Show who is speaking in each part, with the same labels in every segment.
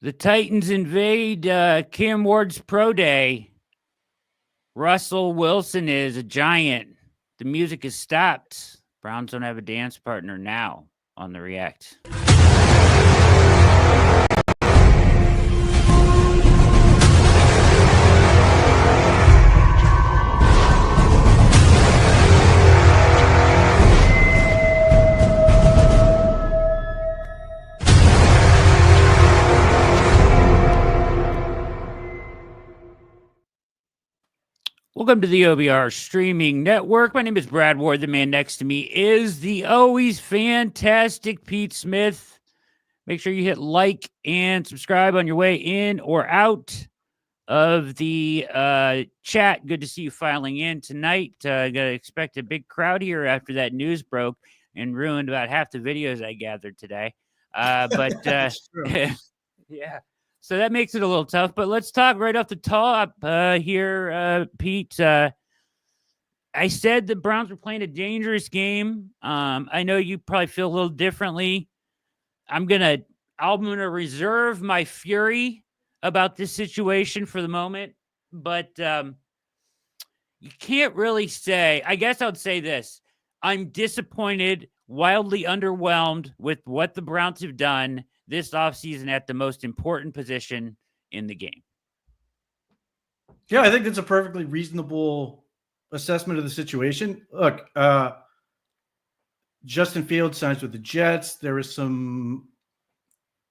Speaker 1: The Titans invade Cam Ward's pro day. Russell Wilson is a giant. The music is stopped. Browns don't have a dance partner now on the React. Welcome to the OBR streaming network. My name is Brad Ward. The man next to me is the always fantastic Pete Smith. Make sure you hit like and subscribe on your way in or out of the chat. Good to see you filing in tonight. Gotta expect a big crowd here after that news broke and ruined about half the videos I gathered today. Yeah. So that makes it a little tough, but let's talk right off the top here, Pete. I said the Browns were playing a dangerous game. I know you probably feel a little differently. I'm gonna reserve my fury about this situation for the moment, but you can't really say. I guess I would say this: I'm disappointed, wildly underwhelmed with what the Browns have done this offseason at the most important position in the game.
Speaker 2: Yeah, I think that's a perfectly reasonable assessment of the situation. Look, Justin Fields signs with the Jets. There was some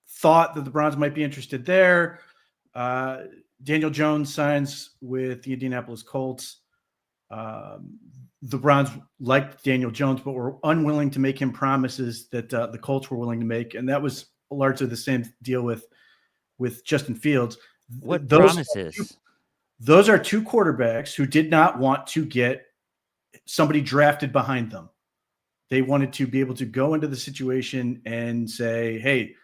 Speaker 2: thought that the Browns might be interested there. Daniel Jones signs with the Indianapolis Colts. The Browns liked Daniel Jones, but were unwilling to make him promises that the Colts were willing to make, and that was largely the same deal with Justin Fields.
Speaker 1: What promises?
Speaker 2: Those are two quarterbacks who did not want to get somebody drafted behind them. They wanted to be able to go into the situation and say, hey,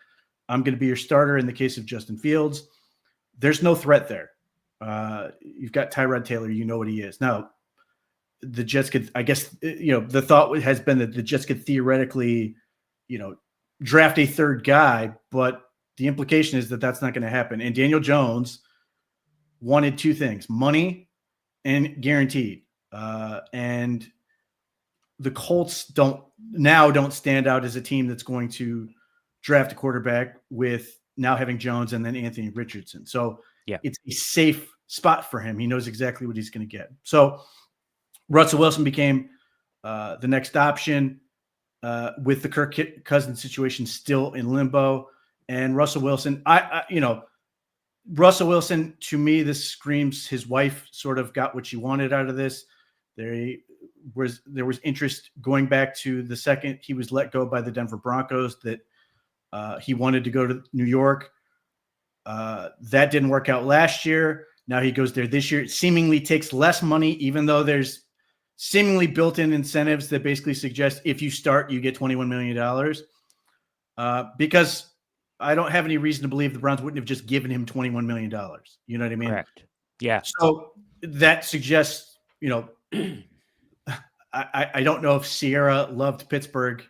Speaker 2: I'm going to be your starter in the case of Justin Fields. There's no threat there. You've got Tyrod Taylor. You know what he is. Now, the Jets could, I guess, the thought has been that the Jets could theoretically, draft a third guy, but the implication is that that's not going to happen. And Daniel Jones wanted two things: money and guaranteed. And the Colts don't stand out as a team that's going to draft a quarterback with now having Jones and then Anthony Richardson. So yeah, it's a safe spot for him. He knows exactly what he's going to get. So Russell Wilson became the next option with the Kirk Cousins situation still in limbo. And Russell Wilson, Russell Wilson, to me, this screams his wife sort of got what she wanted out of this. There was interest going back to the second he was let go by the Denver Broncos that he wanted to go to New York. That didn't work out last year. Now he goes there this year. It seemingly takes less money, even though there's seemingly built-in incentives that basically suggest if you start, you get $21 million. Because I don't have any reason to believe the Browns wouldn't have just given him $21 million. You know what I mean?
Speaker 1: Correct. Yeah.
Speaker 2: So that suggests, I don't know if Sierra loved Pittsburgh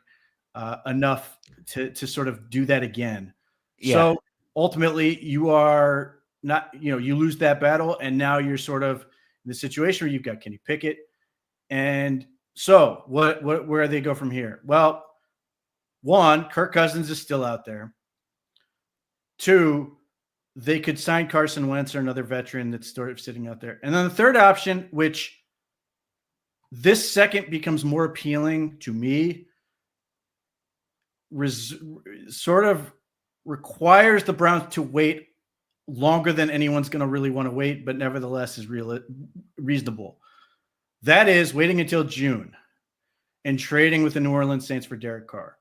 Speaker 2: enough to sort of do that again. Yeah. So ultimately you are not, you lose that battle, and now you're sort of in the situation where you've got Kenny Pickett. And so where do they go from here? Well, one, Kirk Cousins is still out there. Two, they could sign Carson Wentz or another veteran that's sort of sitting out there. And then the third option, which this second becomes more appealing to me, sort of requires the Browns to wait longer than anyone's going to really want to wait, but nevertheless is reasonable. That is waiting until June and trading with the New Orleans Saints for Derek Carr.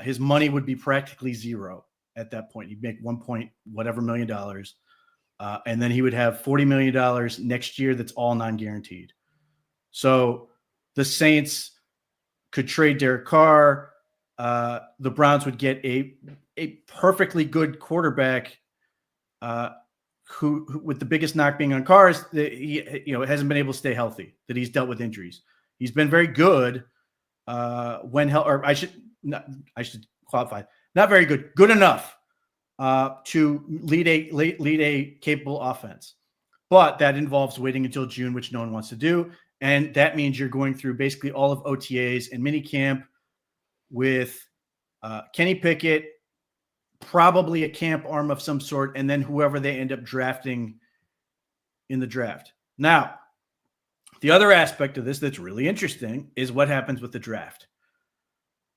Speaker 2: His money would be practically zero at that point. He'd make $1 million. And then he would have $40 million next year that's all non-guaranteed. So the Saints could trade Derek Carr. The Browns would get a perfectly good quarterback who with the biggest knock being on Carr is that he hasn't been able to stay healthy, that he's dealt with injuries. He's been very good I should qualify. Not very good. Good enough to lead a capable offense. But that involves waiting until June, which no one wants to do. And that means you're going through basically all of OTAs and minicamp with Kenny Pickett, probably a camp arm of some sort, and then whoever they end up drafting in the draft. Now, the other aspect of this that's really interesting is what happens with the draft.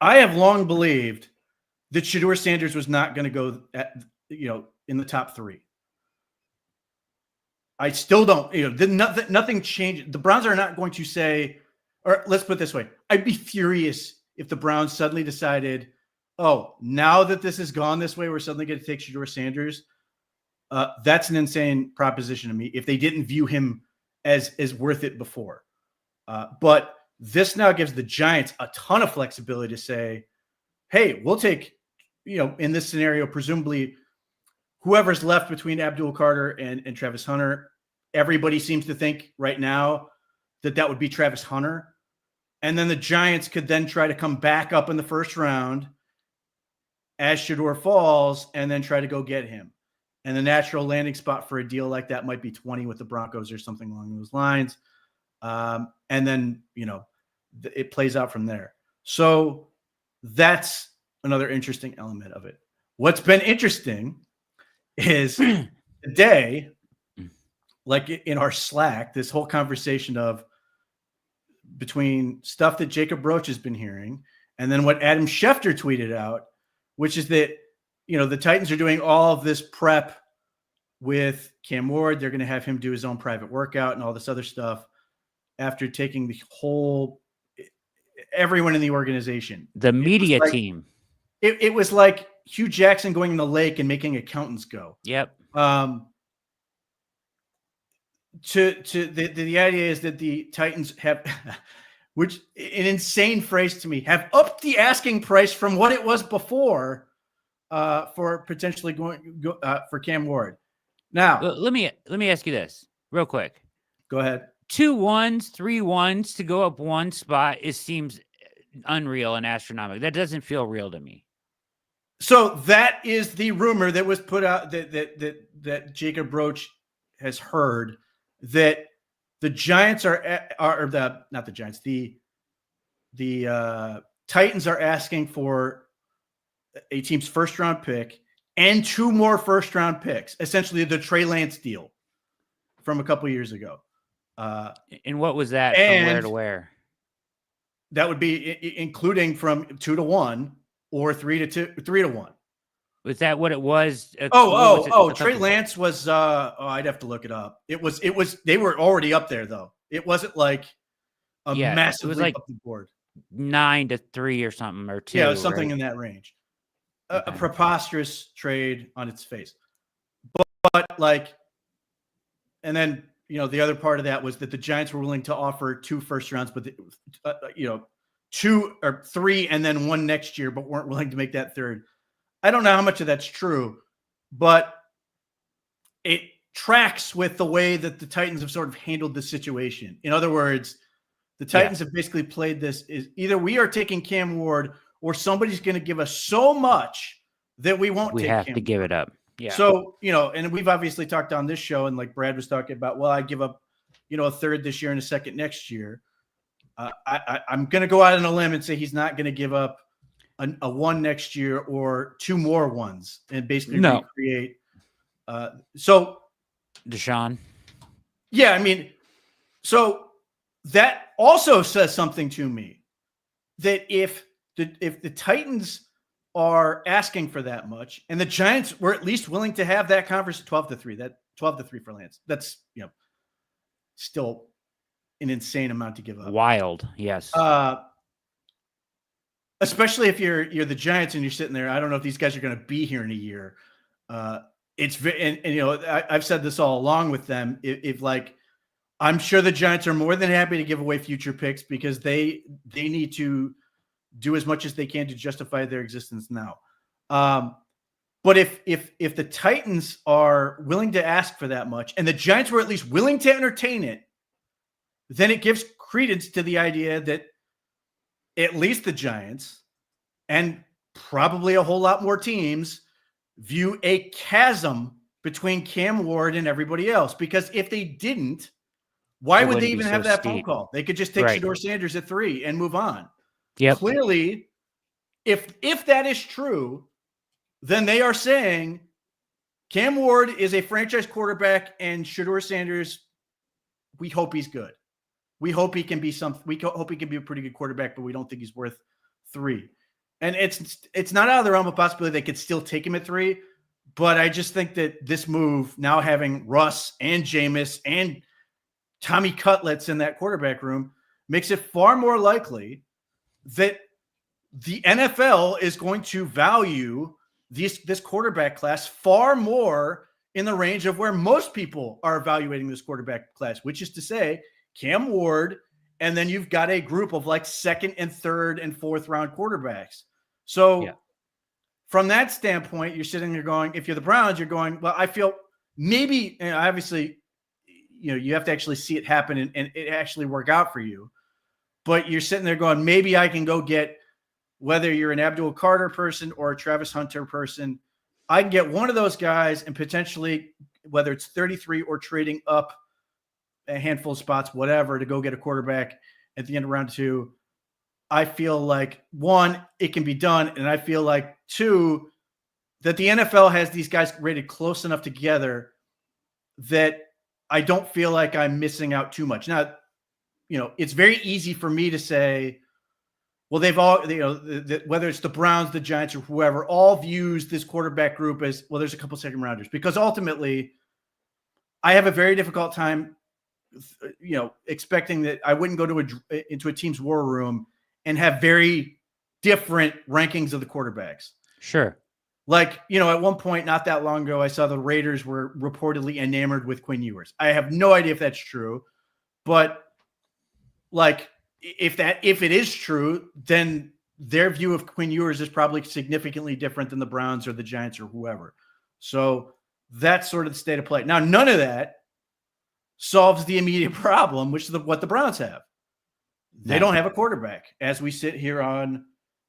Speaker 2: I have long believed that Shedeur Sanders was not going to go in the top 3. I still don't, nothing changed. The Browns are not going to say, or let's put it this way. I'd be furious if the Browns suddenly decided, oh, now that this has gone this way, we're suddenly going to take Shedeur Sanders. That's an insane proposition to me if they didn't view him as worth it before. But this now gives the Giants a ton of flexibility to say, hey, we'll take, in this scenario, presumably whoever's left between Abdul Carter and Travis Hunter. Everybody seems to think right now that would be Travis Hunter. And then the Giants could then try to come back up in the first round as Shedeur falls and then try to go get him. And the natural landing spot for a deal like that might be 20 with the Broncos or something along those lines. And then, it plays out from there. So that's another interesting element of it. What's been interesting is today, like in our Slack, this whole conversation of between stuff that Jacob Roach has been hearing and then what Adam Schefter tweeted out, which is that, the Titans are doing all of this prep with Cam Ward. They're going to have him do his own private workout and all this other stuff after taking everyone in the organization.
Speaker 1: The media team.
Speaker 2: It was like Hugh Jackson going in the lake and making accountants go.
Speaker 1: Yep.
Speaker 2: The idea is that the Titans have, which an insane phrase to me, have upped the asking price from what it was before for potentially for Cam Ward. Now,
Speaker 1: let me ask you this real quick.
Speaker 2: Go ahead.
Speaker 1: 2 1s, 3 1s to go up one spot. It seems unreal and astronomical. That doesn't feel real to me.
Speaker 2: So that is the rumor that was put out that Jacob Roach has heard, that the Giants not the Giants, the Titans are asking for a team's first round pick and 2 more first round picks, essentially the Trey Lance deal from a couple years ago.
Speaker 1: And what was that from where to where?
Speaker 2: That would be including from 2 to 1 or 3 to 1.
Speaker 1: Was that what it was?
Speaker 2: Trey Lance was I'd have to look it up. It was they were already up there though. It wasn't like a massive leap up the board.
Speaker 1: 9-3 or something, or 2.
Speaker 2: Yeah, it was something
Speaker 1: right?
Speaker 2: in that range.
Speaker 1: Okay.
Speaker 2: A preposterous trade on its face. But and then the other part of that was that the Giants were willing to offer 2 first rounds, but 2 or 3 and then 1 next year, but weren't willing to make that third. I don't know how much of that's true, but it tracks with the way that the Titans have sort of handled the situation. In other words, the Titans have basically played this is either we are taking Cam Ward or somebody's going to give us so much that we won't take
Speaker 1: have
Speaker 2: Cam
Speaker 1: to give it up. Yeah.
Speaker 2: So, and we've obviously talked on this show, and like Brad was talking about, well, I give up, a third this year and a second next year. I'm going to go out on a limb and say he's not going to give up a 1 next year or 2 more ones and basically recreate. So
Speaker 1: Deshaun.
Speaker 2: Yeah. I mean, so that also says something to me that if the Titans are asking for that much and the Giants were at least willing to have that conversation, 12-3, that 12-3 for Lance, that's, still an insane amount to give up.
Speaker 1: Wild. Yes.
Speaker 2: Especially if you're the Giants and you're sitting there. I don't know if these guys are going to be here in a year. I've said this all along with them. If I'm sure the Giants are more than happy to give away future picks because they need to do as much as they can to justify their existence now. But if the Titans are willing to ask for that much and the Giants were at least willing to entertain it, then it gives credence to the idea that at least the Giants and probably a whole lot more teams view a chasm between Cam Ward and everybody else. Because if they didn't, why would they even have that phone call? They could just take Shedeur Sanders at 3 and move on.
Speaker 1: Yep.
Speaker 2: Clearly, if that is true, then they are saying Cam Ward is a franchise quarterback and Shedeur Sanders, we hope he's good. We hope he can be we hope he can be a pretty good quarterback, but we don't think he's worth 3. And it's not out of the realm of possibility they could still take him at 3. But I just think that this move, now having Russ and Jameis and Tommy Cutlets in that quarterback room, makes it far more likely that the NFL is going to value this quarterback class far more in the range of where most people are evaluating this quarterback class, which is to say Cam Ward, and then you've got a group of like 2nd and 3rd and 4th round quarterbacks. So from that standpoint, you're sitting there going, if you're the Browns, you're going, well, I feel maybe, and obviously, you have to actually see it happen and it actually work out for you. But you're sitting there going, maybe I can go get, whether you're an Abdul Carter person or a Travis Hunter person, I can get one of those guys and potentially, whether it's 33 or trading up a handful of spots, whatever, to go get a quarterback at the end of round 2. I feel like, 1, it can be done. And I feel like, 2, that the NFL has these guys rated close enough together that I don't feel like I'm missing out too much. Now, it's very easy for me to say, well, they've all, whether it's the Browns, the Giants, or whoever, all views this quarterback group as, well, there's a couple 2nd rounders, because ultimately I have a very difficult time, expecting that I wouldn't go into a team's war room and have very different rankings of the quarterbacks.
Speaker 1: Sure.
Speaker 2: Like, at one point, not that long ago, I saw the Raiders were reportedly enamored with Quinn Ewers. I have no idea if that's true, but like, if it is true, then their view of Quinn Ewers is probably significantly different than the Browns or the Giants or whoever. So that's sort of the state of play. Now, none of that solves the immediate problem, which is what the Browns have. They don't have a quarterback as we sit here on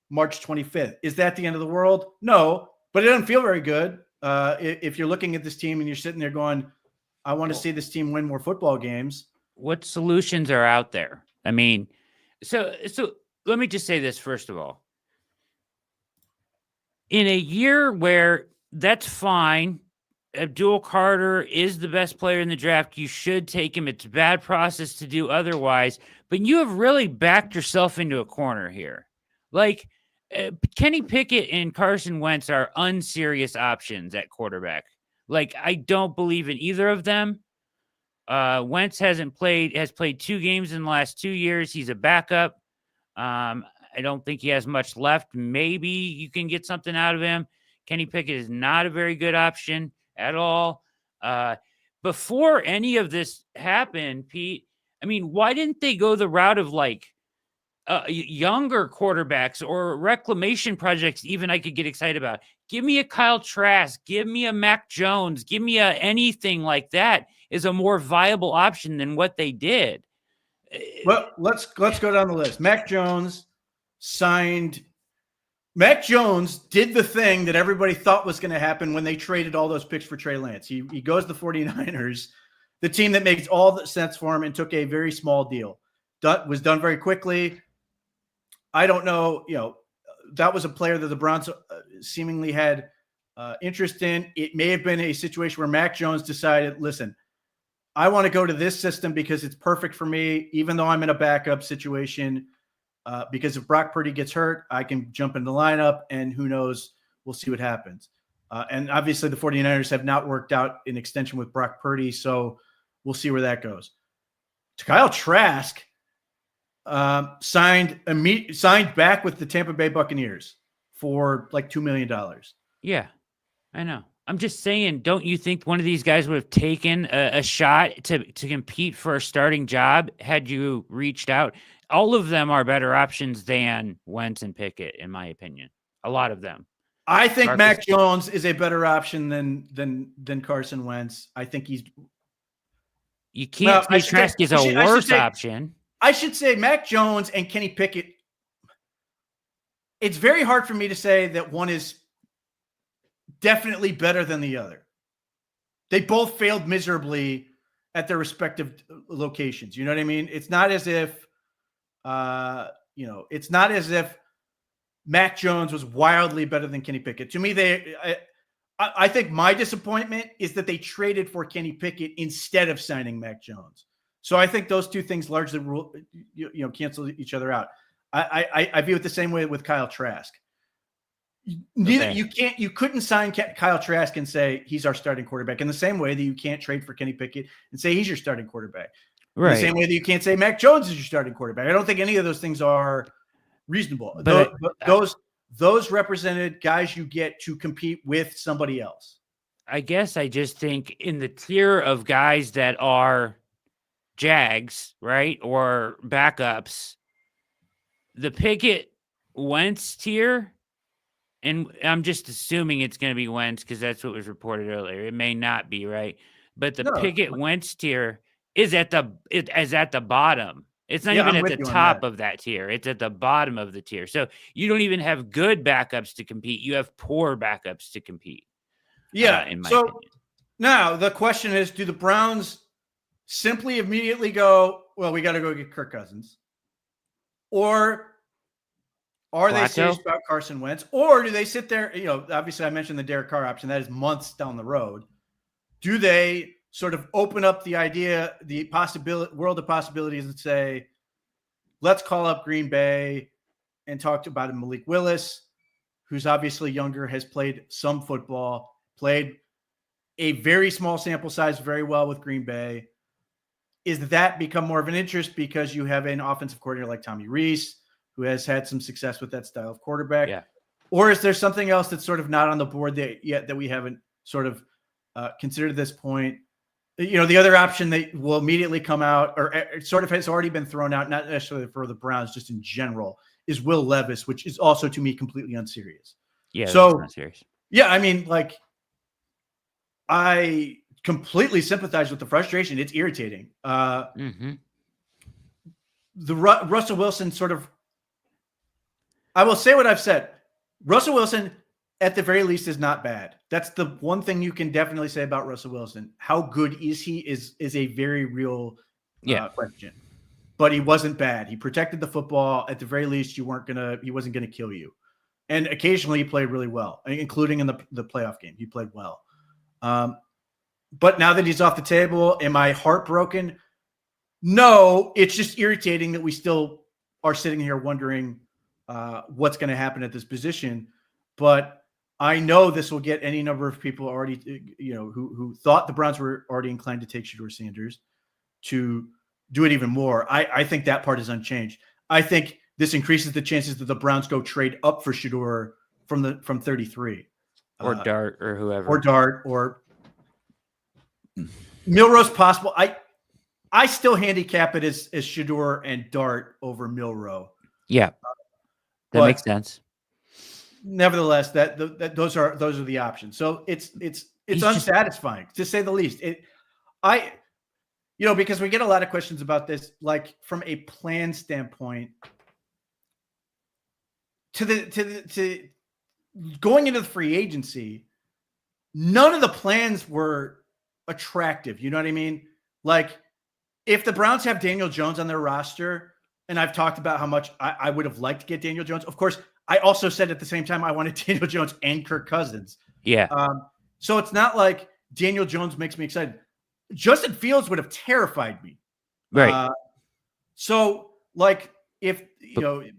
Speaker 2: March 25th. Is that the end of the world? No, but it doesn't feel very good. If you're looking at this team and you're sitting there going, I want to see this team win more football games.
Speaker 1: What solutions are out there? I mean, so let me just say this first of all. In a year where that's fine, Abdul Carter is the best player in the draft, you should take him. It's a bad process to do otherwise, but you have really backed yourself into a corner here. Like, Kenny Pickett and Carson Wentz are unserious options at quarterback. Like, I don't believe in either of them. Wentz has played 2 games in the last 2 years. He's a backup. I don't think he has much left. Maybe you can get something out of him. Kenny Pickett is not a very good option at all. Before any of this happened, Pete, I mean, why didn't they go the route of like younger quarterbacks or reclamation projects? Even I could get excited about. Give me a Kyle Trask, give me a Mac Jones, give me anything like that is a more viable option than what they did.
Speaker 2: Well, let's go down the list. Mac Jones did the thing that everybody thought was going to happen when they traded all those picks for Trey Lance. He goes to the 49ers, the team that makes all the sense for him, and took a very small deal. Was done very quickly. I don't know, that was a player that the Browns seemingly had interest in. It may have been a situation where Mac Jones decided, listen, I want to go to this system because it's perfect for me, even though I'm in a backup situation. Because if Brock Purdy gets hurt, I can jump in the lineup, and who knows, we'll see what happens. And obviously the 49ers have not worked out an extension with Brock Purdy, so we'll see where that goes. Kyle Trask signed back with the Tampa Bay Buccaneers for like $2 million.
Speaker 1: Yeah, I know. I'm just saying, don't you think one of these guys would have taken a shot to compete for a starting job had you reached out? All of them are better options than Wentz and Pickett, in my opinion. A lot of them.
Speaker 2: I think Mac Jones is a better option than Carson Wentz. I think he's.
Speaker 1: You can't say Trask is a worse option.
Speaker 2: I should say Mac Jones and Kenny Pickett. It's very hard for me to say that one is definitely better than the other. They both failed miserably at their respective locations. You know what I mean? It's not as if, it's not as if Mac Jones was wildly better than Kenny Pickett. To me, I think my disappointment is that they traded for Kenny Pickett instead of signing Mac Jones. So I think those two things largely cancel each other out. I view it the same way with Kyle Trask. You couldn't sign Kyle Trask and say he's our starting quarterback in the same way that you can't trade for Kenny Pickett and say he's your starting quarterback. Right. In the same way that you can't say Mac Jones is your starting quarterback. I don't think any of those things are reasonable. But those represented guys you get to compete with somebody else.
Speaker 1: I guess I just think in the tier of guys that are Jags, right, or backups, the Pickett Wentz tier, and I'm just assuming it's going to be Wentz because that's what was reported earlier. It may not be, right? But the Pickett Wentz tier is at the bottom. It's not even at the top of that tier. It's at the bottom of the tier. So you don't even have good backups to compete. You have poor backups to compete.
Speaker 2: Yeah.
Speaker 1: In my opinion.
Speaker 2: Now the question is, do the Browns simply immediately go, well, we got to go get Kirk Cousins? Or are they serious about Carson Wentz? Or do they sit there? Obviously I mentioned the Derek Carr option. That is months down the road. Do they sort of open up the idea, the world of possibilities, and say, let's call up Green Bay and talk about Malik Willis, who's obviously younger, has played some football, played a very small sample size very well with Green Bay. Is that become more of an interest because you have an offensive coordinator like Tommy Rees, who has had some success with that style of quarterback?
Speaker 1: Yeah.
Speaker 2: Or is there something else that's sort of not on the board yet that we haven't sort of considered at this point? The other option that will immediately come out, or it sort of has already been thrown out, not necessarily for the Browns, just in general, is Will Levis, which is also to me completely unserious.
Speaker 1: Yeah.
Speaker 2: So
Speaker 1: that's not serious.
Speaker 2: Yeah, I mean, I completely sympathize with the frustration. It's irritating. The Russell Wilson sort of, I will say what I've said. Russell Wilson, at the very least, is not bad. That's the one thing you can definitely say about Russell Wilson. How good is he is a very real question. But he wasn't bad. He protected the football. At the very least, he wasn't gonna kill you. And occasionally he played really well, including in the playoff game. He played well. But now that he's off the table, am I heartbroken? No, it's just irritating that we still are sitting here wondering what's going to happen at this position. But I know this will get any number of people already, who thought the Browns were already inclined to take Shedeur Sanders to do it even more. I think that part is unchanged. I think this increases the chances that the Browns go trade up for Shedeur from 33.
Speaker 1: Or Dart or whoever.
Speaker 2: Or Dart or Milrose possible. I still handicap it as Shedeur and Dart over Milroe.
Speaker 1: Yeah. That makes sense.
Speaker 2: Nevertheless, those are the options. So it's unsatisfying to say the least. Because we get a lot of questions about this, like from a plan standpoint, to going into the free agency, none of the plans were attractive. You know what I mean? Like, if the Browns have Daniel Jones on their roster, and I've talked about how much I would have liked to get Daniel Jones. Of course, I also said at the same time I wanted Daniel Jones and Kirk Cousins.
Speaker 1: Yeah.
Speaker 2: So it's not like Daniel Jones makes me excited. Justin Fields would have terrified me.
Speaker 1: Right.
Speaker 2: So if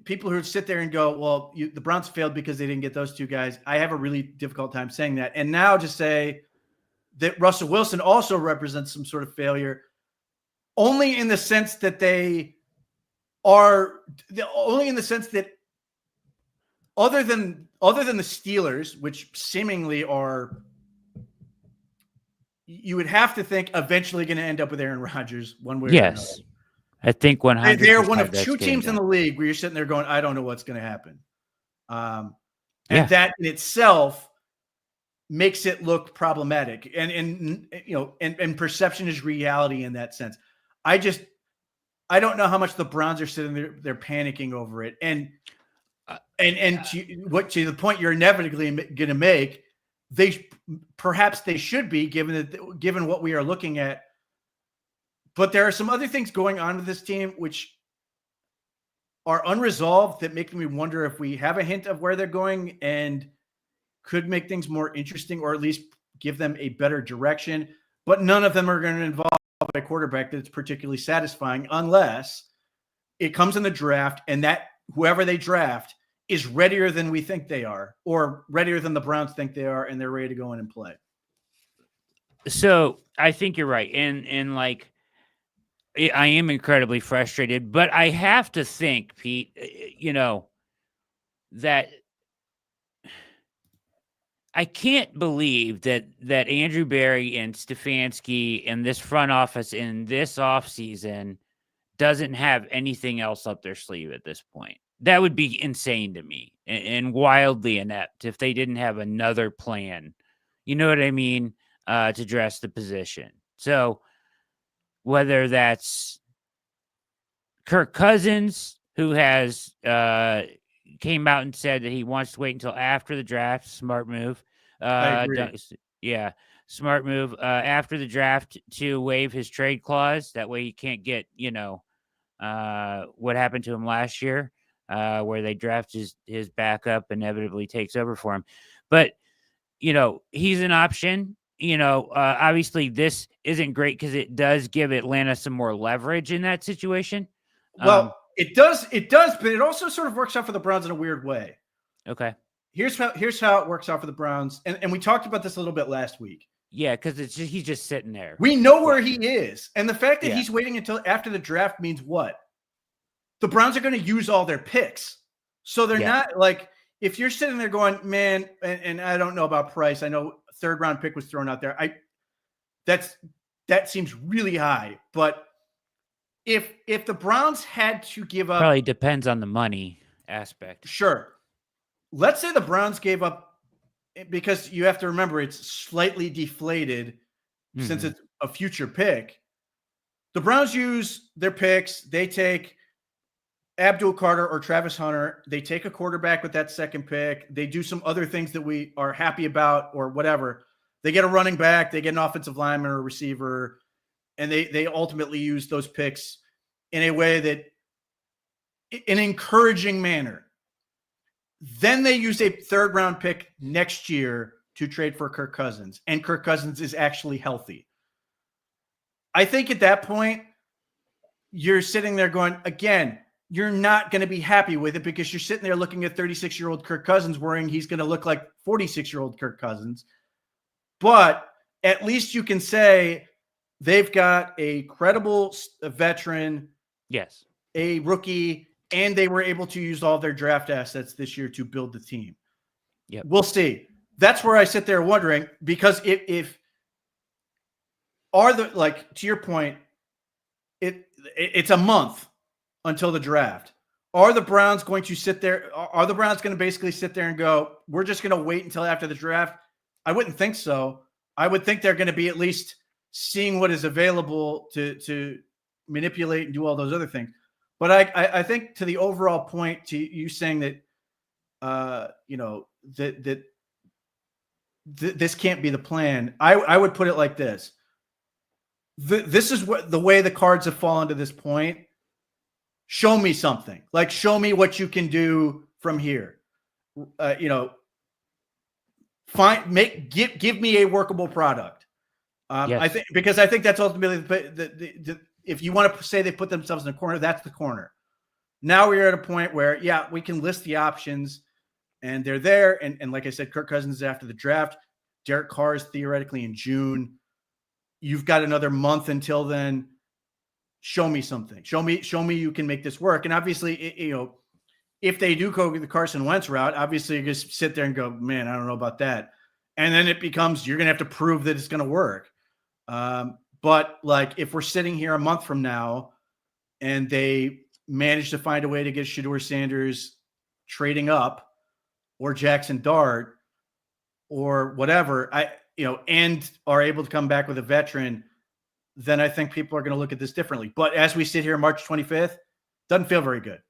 Speaker 2: people who sit there and go, well, the Browns failed because they didn't get those two guys, I have a really difficult time saying that. And now to say that Russell Wilson also represents some sort of failure, only in the sense that other than the Steelers, which seemingly are, you would have to think eventually going to end up with Aaron Rodgers one way or another. Yes.
Speaker 1: I think 100%.
Speaker 2: They're one of two teams in the league where you're sitting there going, I don't know what's going to happen. And that in itself makes it look problematic. And perception is reality in that sense. I don't know how much the Browns are sitting there, they're panicking over it. And to the point you're inevitably going to make, perhaps they should be, given what we are looking at. But there are some other things going on with this team which are unresolved that make me wonder if we have a hint of where they're going and could make things more interesting, or at least give them a better direction. But none of them are going to involve a quarterback that's particularly satisfying, unless it comes in the draft and that whoever they draft is readier than we think they are, or readier than the Browns think they are, and they're ready to go in and play.
Speaker 1: So I think you're right. And like, I am incredibly frustrated, but I have to think, Pete, that I can't believe that Andrew Berry and Stefanski and this front office in this offseason doesn't have anything else up their sleeve at this point. That would be insane to me and wildly inept if they didn't have another plan. You know what I mean? To dress the position. So whether that's Kirk Cousins, who has came out and said that he wants to wait until after the draft. Smart move.
Speaker 2: I agree.
Speaker 1: Yeah, smart move. After the draft to waive his trade clause. That way he can't get, what happened to him last year, where they draft his backup inevitably takes over for him. But, he's an option. Obviously this isn't great because it does give Atlanta some more leverage in that situation.
Speaker 2: Well, it does, but it also sort of works out for the Browns in a weird way.
Speaker 1: Okay.
Speaker 2: Here's how it works out for the Browns. And we talked about this a little bit last week.
Speaker 1: Yeah, because he's just sitting there.
Speaker 2: We know where he is. And the fact that he's waiting until after the draft means what? The Browns are going to use all their picks. So they're not like, if you're sitting there going, man, and I don't know about price. I know third round pick was thrown out there. That seems really high. But if the Browns had to give up,
Speaker 1: probably depends on the money aspect.
Speaker 2: Sure. Let's say the Browns gave up, because you have to remember it's slightly deflated since it's a future pick. The Browns use their picks. They take Abdul Carter or Travis Hunter. They take a quarterback with that second pick. They do some other things that we are happy about or whatever. They get a running back. They get an offensive lineman or a receiver. And they ultimately use those picks in a way that, an encouraging manner. Then they use a third round pick next year to trade for Kirk Cousins. And Kirk Cousins is actually healthy. I think at that point, you're sitting there going, again, you're not going to be happy with it because you're sitting there looking at 36-year-old Kirk Cousins worrying he's going to look like 46-year-old Kirk Cousins. But at least you can say they've got a credible veteran,
Speaker 1: yes,
Speaker 2: a rookie, and they were able to use all their draft assets this year to build the team.
Speaker 1: Yeah,
Speaker 2: we'll see. That's where I sit there wondering, because if are the, like, to your point, it's a month until the draft. Are the Browns going to sit there? Are the Browns going to basically sit there and go, we're just going to wait until after the draft? I wouldn't think so. I would think they're going to be at least seeing what is available to manipulate and do all those other things. But I think, to the overall point, to you saying that, that this can't be the plan, I would put it like this. This is what the way the cards have fallen to this point. Show me something. Like, show me what you can do from here. Give me a workable product.
Speaker 1: Yes.
Speaker 2: I think that's ultimately the if you want to say they put themselves in a corner, that's the corner. Now we're at a point where, we can list the options and they're there. And like I said, Kirk Cousins is after the draft. Derek Carr is theoretically in June. You've got another month until then. Show me something. Show me you can make this work. And obviously, if they do go the Carson Wentz route, obviously you just sit there and go, man, I don't know about that. And then it becomes, you're going to have to prove that it's going to work. But like, if we're sitting here a month from now and they manage to find a way to get Shedeur Sanders trading up, or Jackson Dart, or whatever, and are able to come back with a veteran, then I think people are going to look at this differently. But as we sit here March 25th, doesn't feel very good.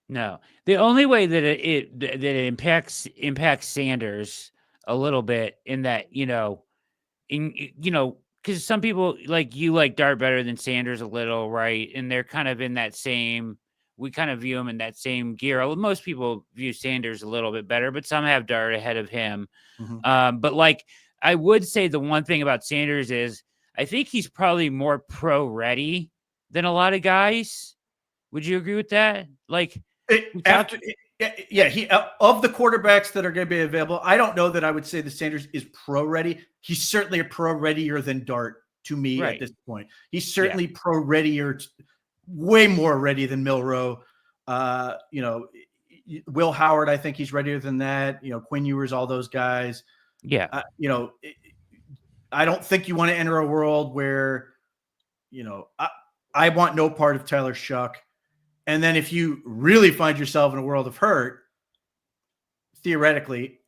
Speaker 1: No, the only way that it impacts Sanders a little bit in that, because some people like you like Dart better than Sanders a little, right? And they're kind of in that same. We kind of view him in that same gear. Most people view Sanders a little bit better, but some have Dart ahead of him. But like I would say, the one thing about Sanders is I think he's probably more pro ready than a lot of guys. Would you agree with that? Like
Speaker 2: he of the quarterbacks that are going to be available, I don't know that I would say the Sanders is pro ready. He's certainly a pro readier than Dart to me at this point. He's certainly pro readier, way more ready than Milroe. Will Howard, I think he's readier than that. Quinn Ewers, all those guys.
Speaker 1: Yeah.
Speaker 2: I don't think you want to enter a world where, I want no part of Tyler Shuck. And then if you really find yourself in a world of hurt, theoretically,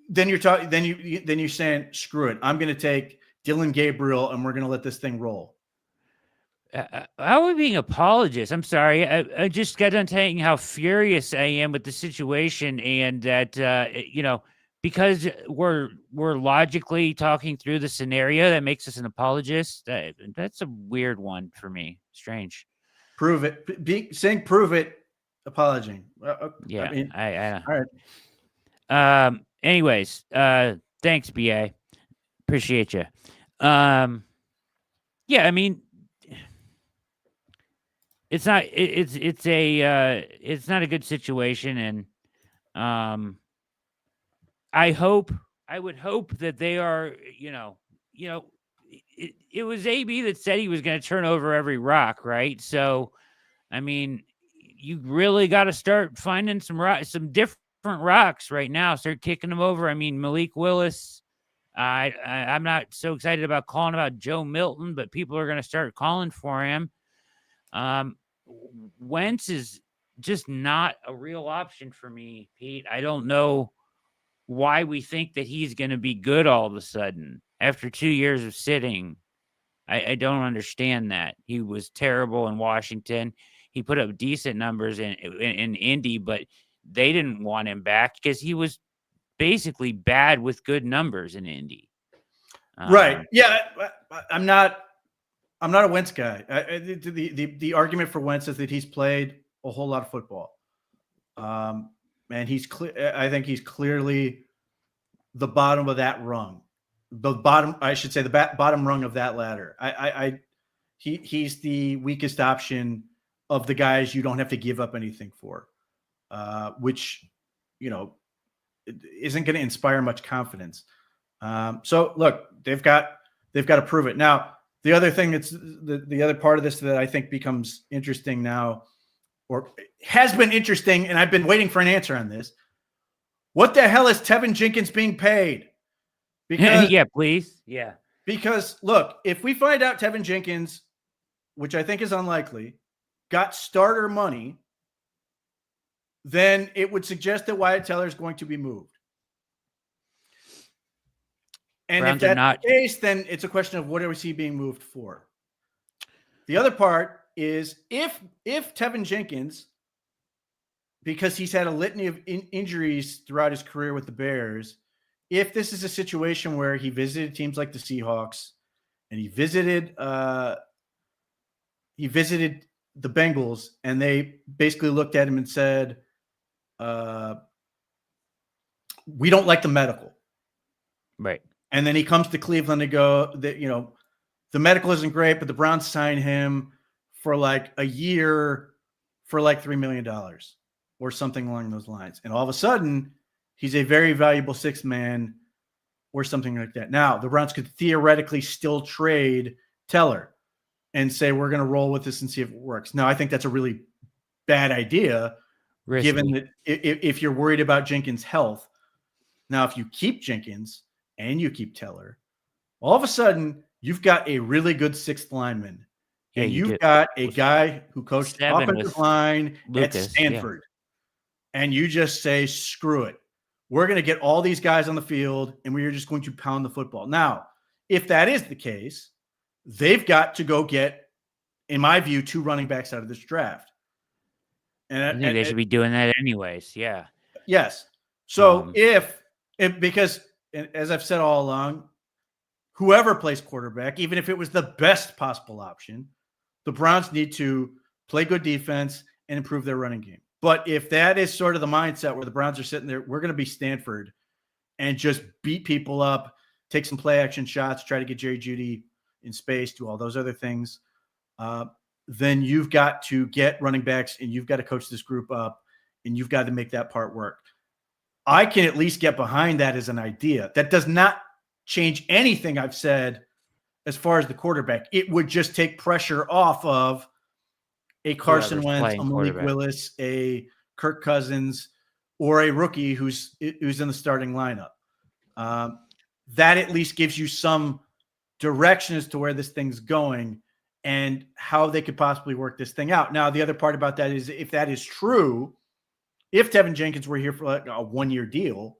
Speaker 2: then you're talking, then you're saying, screw it. I'm going to take Dylan Gabriel and we're going to let this thing roll.
Speaker 1: How are we being apologists? I'm sorry. I just got done telling how furious I am with the situation, and that, because we're logically talking through the scenario, that makes us an apologist. That's a weird one for me. Strange.
Speaker 2: Prove it. Saying prove it, apologizing.
Speaker 1: Yeah.
Speaker 2: All right.
Speaker 1: Anyways, thanks, BA. Appreciate you. Yeah, I mean, it's not a good situation, and I would hope that they are, it was AB that said he was going to turn over every rock, right? So, I mean, you really got to start finding some different rocks right now. Start kicking them over. I mean, Malik Willis. I'm not so excited about calling about Joe Milton, but people are going to start calling for him. Wentz is just not a real option for me, Pete. I don't know why we think that he's going to be good all of a sudden after 2 years of sitting. I don't understand that. He was terrible in Washington. He put up decent numbers in Indy, but they didn't want him back because he was basically bad with good numbers in Indy.
Speaker 2: Right. Yeah. I'm not a Wentz guy. The argument for Wentz is that he's played a whole lot of football. And I think he's clearly the bottom of that rung. The bottom rung of that ladder. He's the weakest option of the guys you don't have to give up anything for, which, isn't going to inspire much confidence. So look, they've got to prove it. Now, the other thing that's the other part of this that I think becomes interesting now, or has been interesting, and I've been waiting for an answer on this. What the hell is Tevin Jenkins being paid? Because
Speaker 1: yeah, please. Yeah.
Speaker 2: Because look, if we find out Tevin Jenkins, which I think is unlikely, got starter money, then it would suggest that Wyatt Teller is going to be moved. And Browns, if that's the case, then it's a question of what is he being moved for? The other part is if Tevin Jenkins, because he's had a litany of injuries throughout his career with the Bears, if this is a situation where he visited teams like the Seahawks and he visited the Bengals and they basically looked at him and said, we don't like the medical.
Speaker 1: Right.
Speaker 2: And then he comes to Cleveland to go that, the medical isn't great, but the Browns sign him for like a year for like $3 million or something along those lines. And all of a sudden he's a very valuable sixth man or something like that. Now the Browns could theoretically still trade Teller and say, we're going to roll with this and see if it works. Now I think that's a really bad idea. Risky. Given that if you're worried about Jenkins' health. Now, if you keep Jenkins and you keep Teller, all of a sudden you've got a really good sixth lineman. And you've got a guy who coached offensive line at Stanford. Yeah. And you just say, screw it. We're going to get all these guys on the field and we're just going to pound the football. Now, if that is the case, they've got to go get, in my view, 2 running backs out of this draft.
Speaker 1: And I think they should be doing that anyways. Yeah.
Speaker 2: Yes. So if because and as I've said all along, whoever plays quarterback, even if it was the best possible option, the Browns need to play good defense and improve their running game. But if that is sort of the mindset where the Browns are sitting there, we're going to be Stanford and just beat people up, take some play action shots, try to get Jerry Jeudy in space, do all those other things, then you've got to get running backs and you've got to coach this group up and you've got to make that part work. I can at least get behind that as an idea. That does not change anything I've said as far as the quarterback. It would just take pressure off of a Carson Wentz, a Malik Willis, a Kirk Cousins, or a rookie who's in the starting lineup. That at least gives you some direction as to where this thing's going and how they could possibly work this thing out. Now, the other part about that is if that is true, if Tevin Jenkins were here for like a one-year deal,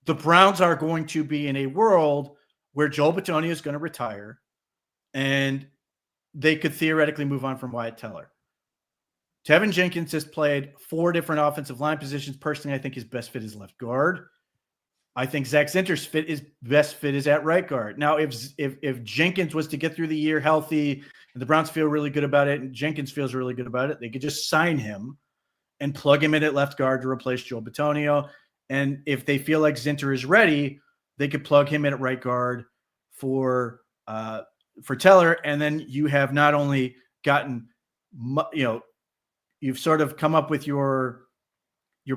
Speaker 2: the Browns are going to be in a world where Joel Bitonio is going to retire and they could theoretically move on from Wyatt Teller. Tevin Jenkins has played 4 different offensive line positions. Personally, I think his best fit is left guard. I think Zach Zinter's best fit is at right guard. Now, if Jenkins was to get through the year healthy and the Browns feel really good about it and Jenkins feels really good about it, they could just sign him and plug him in at left guard to replace Joel Bitonio. And if they feel like Zinter is ready, they could plug him in at right guard for Teller. And then you have not only gotten, you've sort of come up with your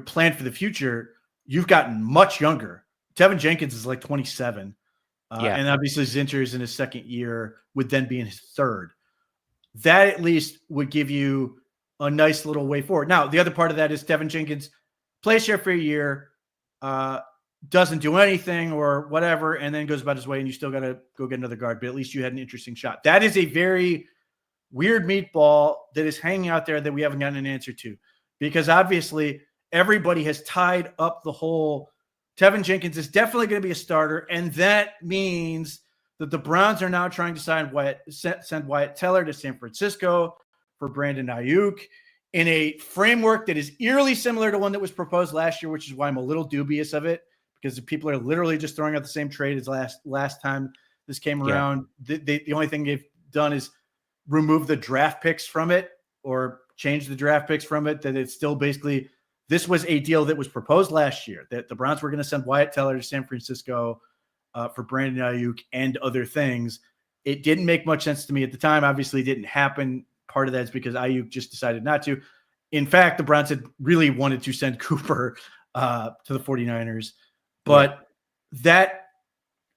Speaker 2: plan for the future. You've gotten much younger. Tevin Jenkins is like 27. And obviously Zinter is in his second year, would then be in his third. That at least would give you a nice little way forward. Now, the other part of that is Tevin Jenkins plays here for a year, doesn't do anything or whatever, and then goes about his way, and you still got to go get another guard. But at least you had an interesting shot. That is a very weird meatball that is hanging out there that we haven't gotten an answer to, because obviously everybody has tied up the whole Tevin Jenkins is definitely going to be a starter, and that means that the Browns are now trying to send Wyatt Teller to San Francisco for Brandon Ayuk in a framework that is eerily similar to one that was proposed last year, which is why I'm a little dubious of it, because the people are literally just throwing out the same trade as last time this came around. The only thing they've done is remove the draft picks from it or change the draft picks from it, that it's still basically – this was a deal that was proposed last year, that the Browns were going to send Wyatt Teller to San Francisco for Brandon Ayuk and other things. It didn't make much sense to me at the time. Obviously, it didn't happen. Part of that is because Ayuk just decided not to. In fact, the Browns had really wanted to send Cooper to the 49ers. But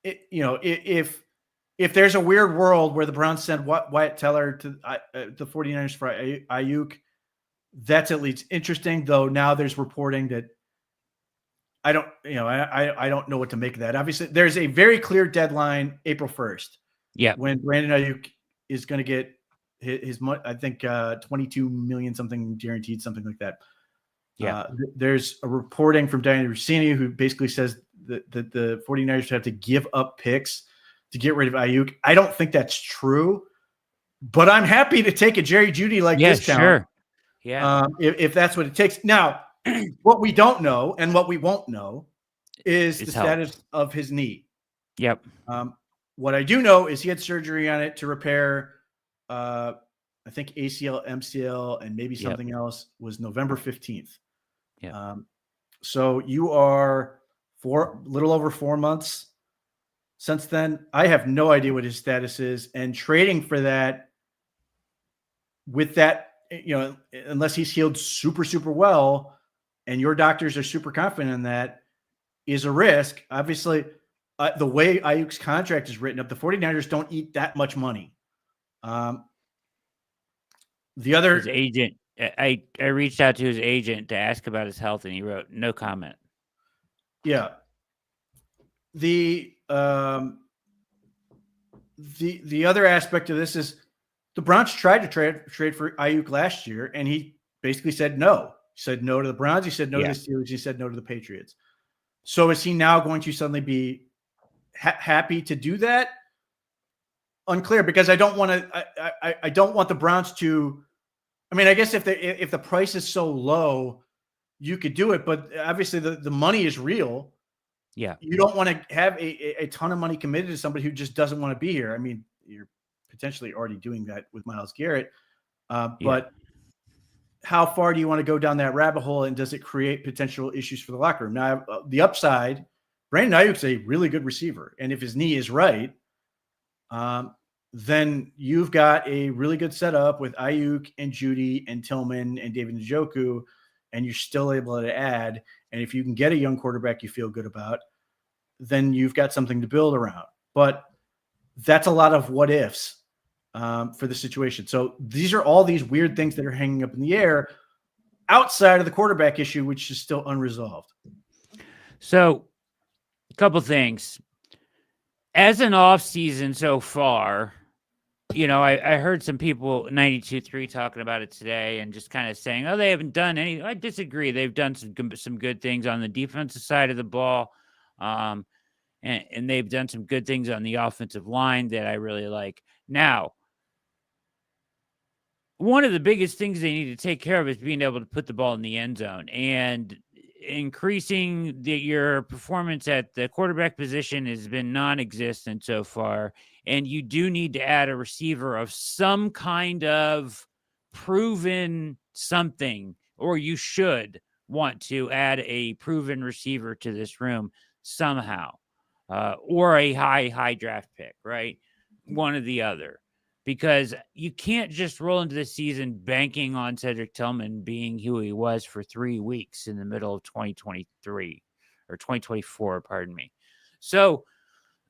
Speaker 2: if there's a weird world where the Browns send Wyatt Teller to the 49ers for Ayuk, that's at least interesting, though. Now there's reporting that I don't know what to make of that. Obviously, there's a very clear deadline, April 1st.
Speaker 1: Yeah.
Speaker 2: When Brandon Ayuk is going to get his I think 22 million something guaranteed, something like that.
Speaker 1: Yeah.
Speaker 2: There's a reporting from Diana Rossini who basically says that the 49ers have to give up picks to get rid of Ayuk. I don't think that's true, but I'm happy to take a Jerry Jeudy discount.
Speaker 1: Sure. Yeah.
Speaker 2: If that's what it takes. Now, what we don't know and what we won't know is the status of his knee.
Speaker 1: Yep.
Speaker 2: What I do know is he had surgery on it to repair, I think ACL, MCL, and maybe something else, was November 15th.
Speaker 1: Yeah.
Speaker 2: So you are a little over 4 months since then. I have no idea what his status is, and trading for that with that, unless he's healed super, super well and your doctors are super confident in that, is a risk. Obviously, the way Ayuk's contract is written up, the 49ers don't eat that much money. His
Speaker 1: agent, I reached out to his agent to ask about his health, and he wrote no comment.
Speaker 2: Yeah. The other aspect of this is the Browns tried to trade for Ayuk last year, and he basically said no. He said no to the Browns. He said no to the Steelers. He said no to the Patriots. So is he now going to suddenly be happy to do that? Unclear, because I don't want the Browns to. I mean, I guess if the price is so low, you could do it, but obviously the money is real.
Speaker 1: Yeah.
Speaker 2: You don't want to have a ton of money committed to somebody who just doesn't want to be here. I mean, you're potentially already doing that with Myles Garrett. But how far do you want to go down that rabbit hole, and does it create potential issues for the locker room? Now, the upside, Brandon Ayuk's a really good receiver, and if his knee is right, then you've got a really good setup with Ayuk and Judy and Tillman and David Njoku, and you're still able to add. And if you can get a young quarterback you feel good about, then you've got something to build around. But that's a lot of what ifs for the situation. So these are all these weird things that are hanging up in the air outside of the quarterback issue, which is still unresolved.
Speaker 1: So a couple things. As an off season so far, I heard some people 92.3 talking about it today and just kind of saying, oh, they haven't done any. I disagree. They've done some good things on the defensive side of the ball. And they've done some good things on the offensive line that I really like. Now, one of the biggest things they need to take care of is being able to put the ball in the end zone, and increasing your performance at the quarterback position has been non-existent so far. And you do need to add a receiver of some kind of proven something, or you should want to add a proven receiver to this room somehow, or a high draft pick, right? One or the other. Because you can't just roll into the season banking on Cedric Tillman being who he was for 3 weeks in the middle of 2023 or 2024, pardon me. So,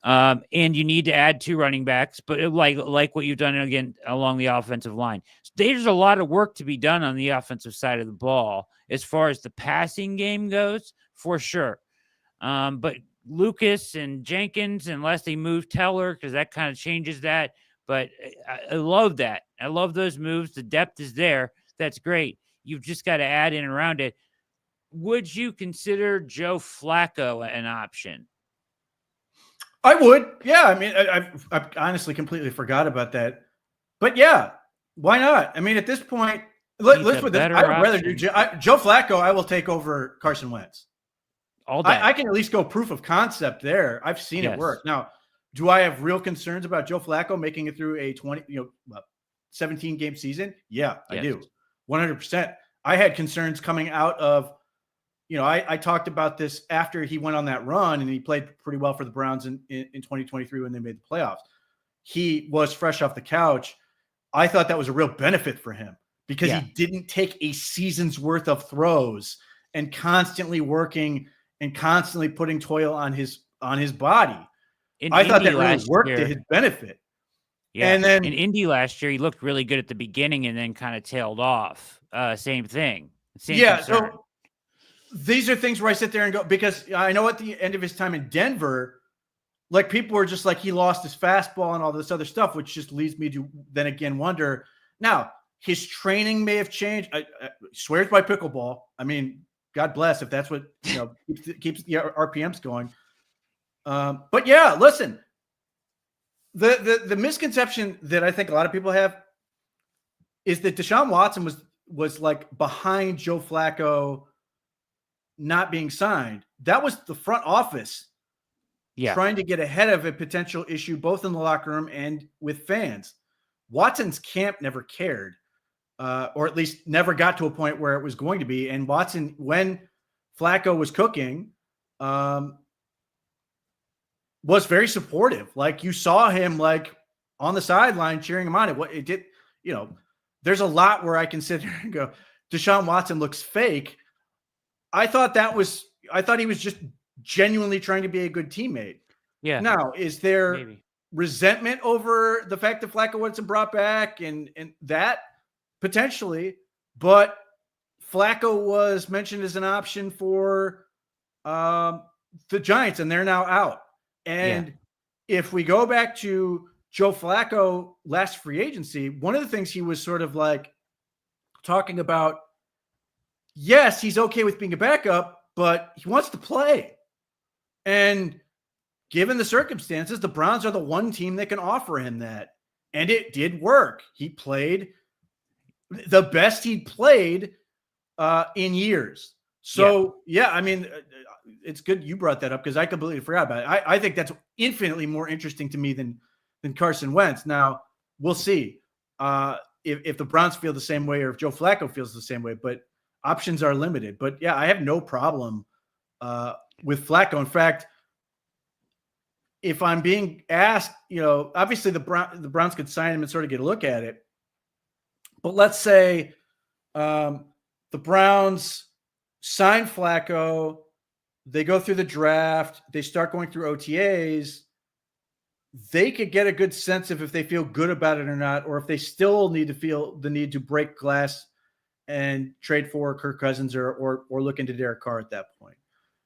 Speaker 1: and you need to add 2 running backs, but like what you've done again along the offensive line. There's a lot of work to be done on the offensive side of the ball as far as the passing game goes, for sure. But Lucas and Jenkins, unless they move Teller, because that kind of changes that. But I love that. I love those moves. The depth is there. That's great. You've just got to add in around it. Would you consider Joe Flacco an option?
Speaker 2: I would. Yeah. I mean, I honestly completely forgot about that. But yeah, why not? I mean, at this point, let's put this. I would rather do Joe Flacco. I will take over Carson Wentz.
Speaker 1: All day.
Speaker 2: I can at least go proof of concept there. I've seen it work. Now, do I have real concerns about Joe Flacco making it through a 17 game season? Yeah, I do. 100%. I had concerns coming out of, I talked about this after he went on that run, and he played pretty well for the Browns in 2023 when they made the playoffs. He was fresh off the couch. I thought that was a real benefit for him because he didn't take a season's worth of throws and constantly working and constantly putting toil on his body. I thought that really worked to his benefit.
Speaker 1: Yeah. And then in Indy last year, he looked really good at the beginning and then kind of tailed off. Same thing. Same concern.
Speaker 2: So these are things where I sit there and go, because I know at the end of his time in Denver, like people were just like, he lost his fastball and all this other stuff, which just leads me to then again wonder. Now, his training may have changed. I swears by pickleball. I mean, God bless if that's what keeps the RPMs going. But yeah, listen, the misconception that I think a lot of people have is that Deshaun Watson was like behind Joe Flacco not being signed. That was the front office trying to get ahead of a potential issue, both in the locker room and with fans. Watson's camp never cared, or at least never got to a point where it was going to be. And Watson, when Flacco was cooking, was very supportive. Like you saw him like on the sideline cheering him on. It did, there's a lot where I can sit here and go, Deshaun Watson looks fake. I thought he was just genuinely trying to be a good teammate.
Speaker 1: Yeah.
Speaker 2: Now, is there resentment over the fact that Flacco wasn't brought back and that potentially, but Flacco was mentioned as an option for the Giants and they're now out. And if we go back to Joe Flacco last free agency, one of the things he was sort of like talking about, yes, he's okay with being a backup, but he wants to play. And given the circumstances, the Browns are the one team that can offer him that. And it did work. He played the best he'd played in years. So, yeah, I mean, it's good you brought that up because I completely forgot about it. I think that's infinitely more interesting to me than Carson Wentz. Now, we'll see if the Browns feel the same way or if Joe Flacco feels the same way, but options are limited. But, yeah, I have no problem with Flacco. In fact, if I'm being asked, obviously the Browns could sign him and sort of get a look at it. But let's say the Browns sign Flacco, they go through the draft, they start going through OTAs, they could get a good sense of if they feel good about it or not, or if they still need to feel the need to break glass and trade for Kirk Cousins or look into Derek Carr at that point.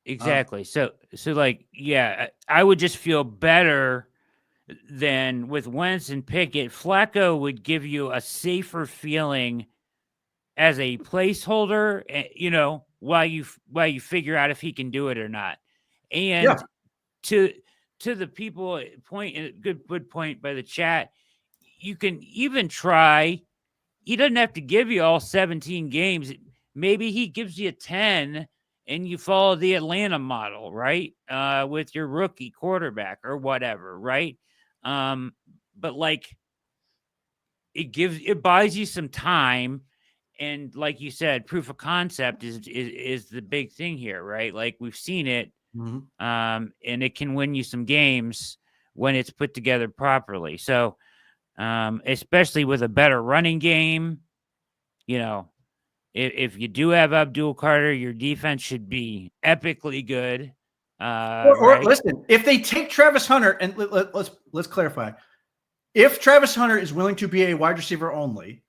Speaker 1: Exactly. So like, yeah, I would just feel better than with Wentz and Pickett. Flacco would give you a safer feeling as a placeholder, while you figure out if he can do it or not. And to the people good point by the chat, you can even try. He doesn't have to give you all 17 games. Maybe he gives you 10 and you follow the Atlanta model, right? With your rookie quarterback or whatever, right? But like it buys you some time. And like you said, proof of concept is the big thing here, right? Like we've seen it, and it can win you some games when it's put together properly. So, especially with a better running game, if you do have Abdul Carter, your defense should be epically good.
Speaker 2: Or listen, if they take Travis Hunter, and let's clarify, if Travis Hunter is willing to be a wide receiver only,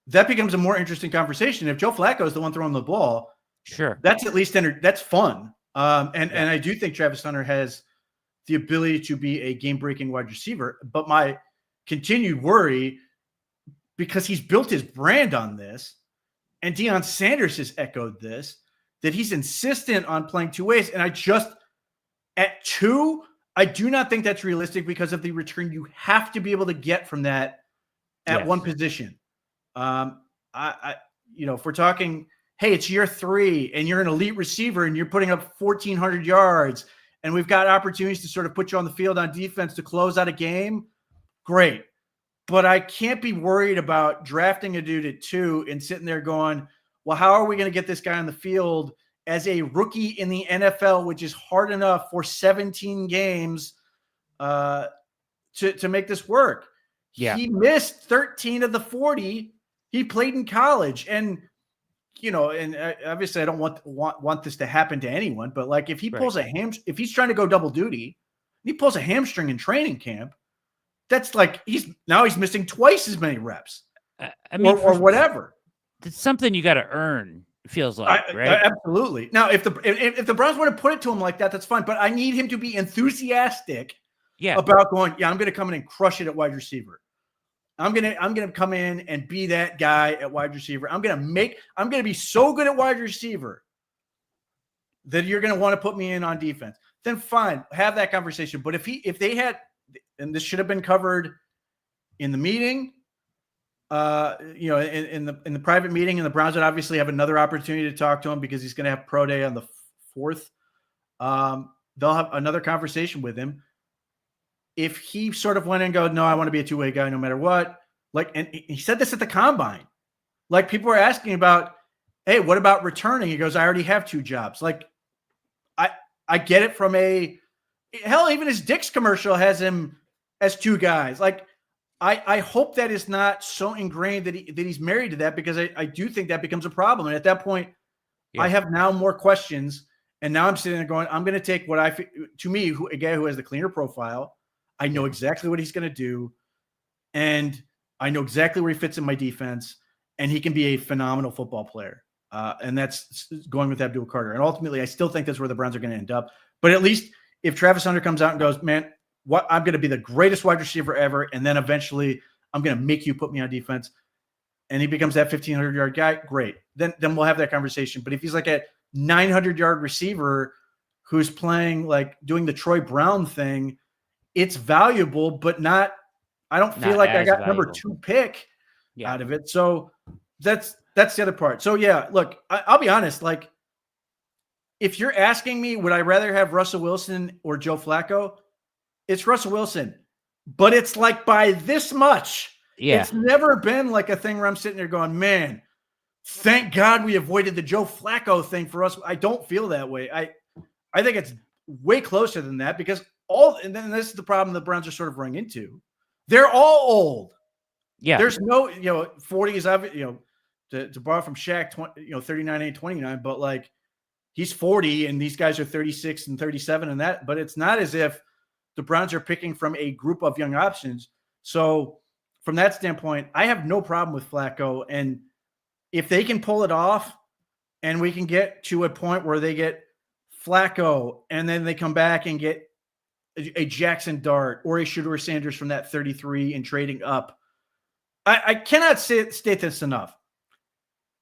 Speaker 2: that becomes a more interesting conversation. If Joe Flacco is the one throwing the ball,
Speaker 1: sure,
Speaker 2: that's at least that's fun. And I do think Travis Hunter has the ability to be a game-breaking wide receiver. But my continued worry, because he's built his brand on this, and Deion Sanders has echoed this, that he's insistent on playing two ways. And at two, I do not think that's realistic because of the return you have to be able to get from that at one position. If we're talking, hey, it's year 3 and you're an elite receiver and you're putting up 1,400 yards and we've got opportunities to sort of put you on the field on defense to close out a game, great. But I can't be worried about drafting a dude at 2 and sitting there going, well, how are we going to get this guy on the field as a rookie in the NFL, which is hard enough for 17 games to make this work? Yeah. He missed 13 of the 40 he played in college. And, and obviously I don't want this to happen to anyone, but like if he pulls if he's trying to go double duty, and he pulls a hamstring in training camp, that's like he's missing twice as many reps. Or whatever.
Speaker 1: It's something you got to earn. It feels like, right?
Speaker 2: Absolutely. Now, if the Browns want to put it to him like that, that's fine. But I need him to be enthusiastic about going, I'm going to come in and crush it at wide receiver. I'm gonna come in and be that guy at wide receiver. I'm gonna be so good at wide receiver that you're gonna want to put me in on defense. Then fine, have that conversation. But if they had, and this should have been covered in the meeting, in the private meeting, and the Browns would obviously have another opportunity to talk to him because he's going to have pro day on the 4th. They'll have another conversation with him. If he sort of went and go, no, I want to be a two-way guy no matter what. Like, and he said this at the combine. Like people are asking about, hey, what about returning? He goes, I already have 2 jobs. Like, I get it from even his Dick's commercial has him as 2 guys. Like, I hope that is not so ingrained that he's married to that, because I do think that becomes a problem. And at that point, I have now more questions. And now I'm sitting there going, I'm going to take a guy who has the cleaner profile. I know exactly what he's going to do. And I know exactly where he fits in my defense. And he can be a phenomenal football player. And that's going with Abdul Carter. And ultimately, I still think that's where the Browns are going to end up. But at least if Travis Hunter comes out and goes, man, I'm going to be the greatest wide receiver ever, and then eventually I'm going to make you put me on defense, and he becomes that 1,500-yard guy, great. Then we'll have that conversation. But if he's like a 900-yard receiver who's playing, like doing the Troy Brown thing, it's valuable, but not – I don't feel like I got valuable. Number 2 pick out of it. So that's the other part. So, yeah, look, I'll be honest. Like, if you're asking me, would I rather have Russell Wilson or Joe Flacco? It's Russell Wilson, but it's like by this much.
Speaker 1: Yeah.
Speaker 2: It's never been like a thing where I'm sitting there going, man, thank God we avoided the Joe Flacco thing for us. I don't feel that way. I think it's way closer than that because and then this is the problem the Browns are sort of running into. They're all old.
Speaker 1: Yeah.
Speaker 2: There's no, 40 is, to borrow from Shaq, 39, 8, 29, but like he's 40 and these guys are 36 and 37 and that, but it's not as if the Browns are picking from a group of young options. So from that standpoint, I have no problem with Flacco. And if they can pull it off and we can get to a point where they get Flacco and then they come back and get a Jackson Dart or a Shedeur Sanders from that 33 and trading up, I cannot state this enough.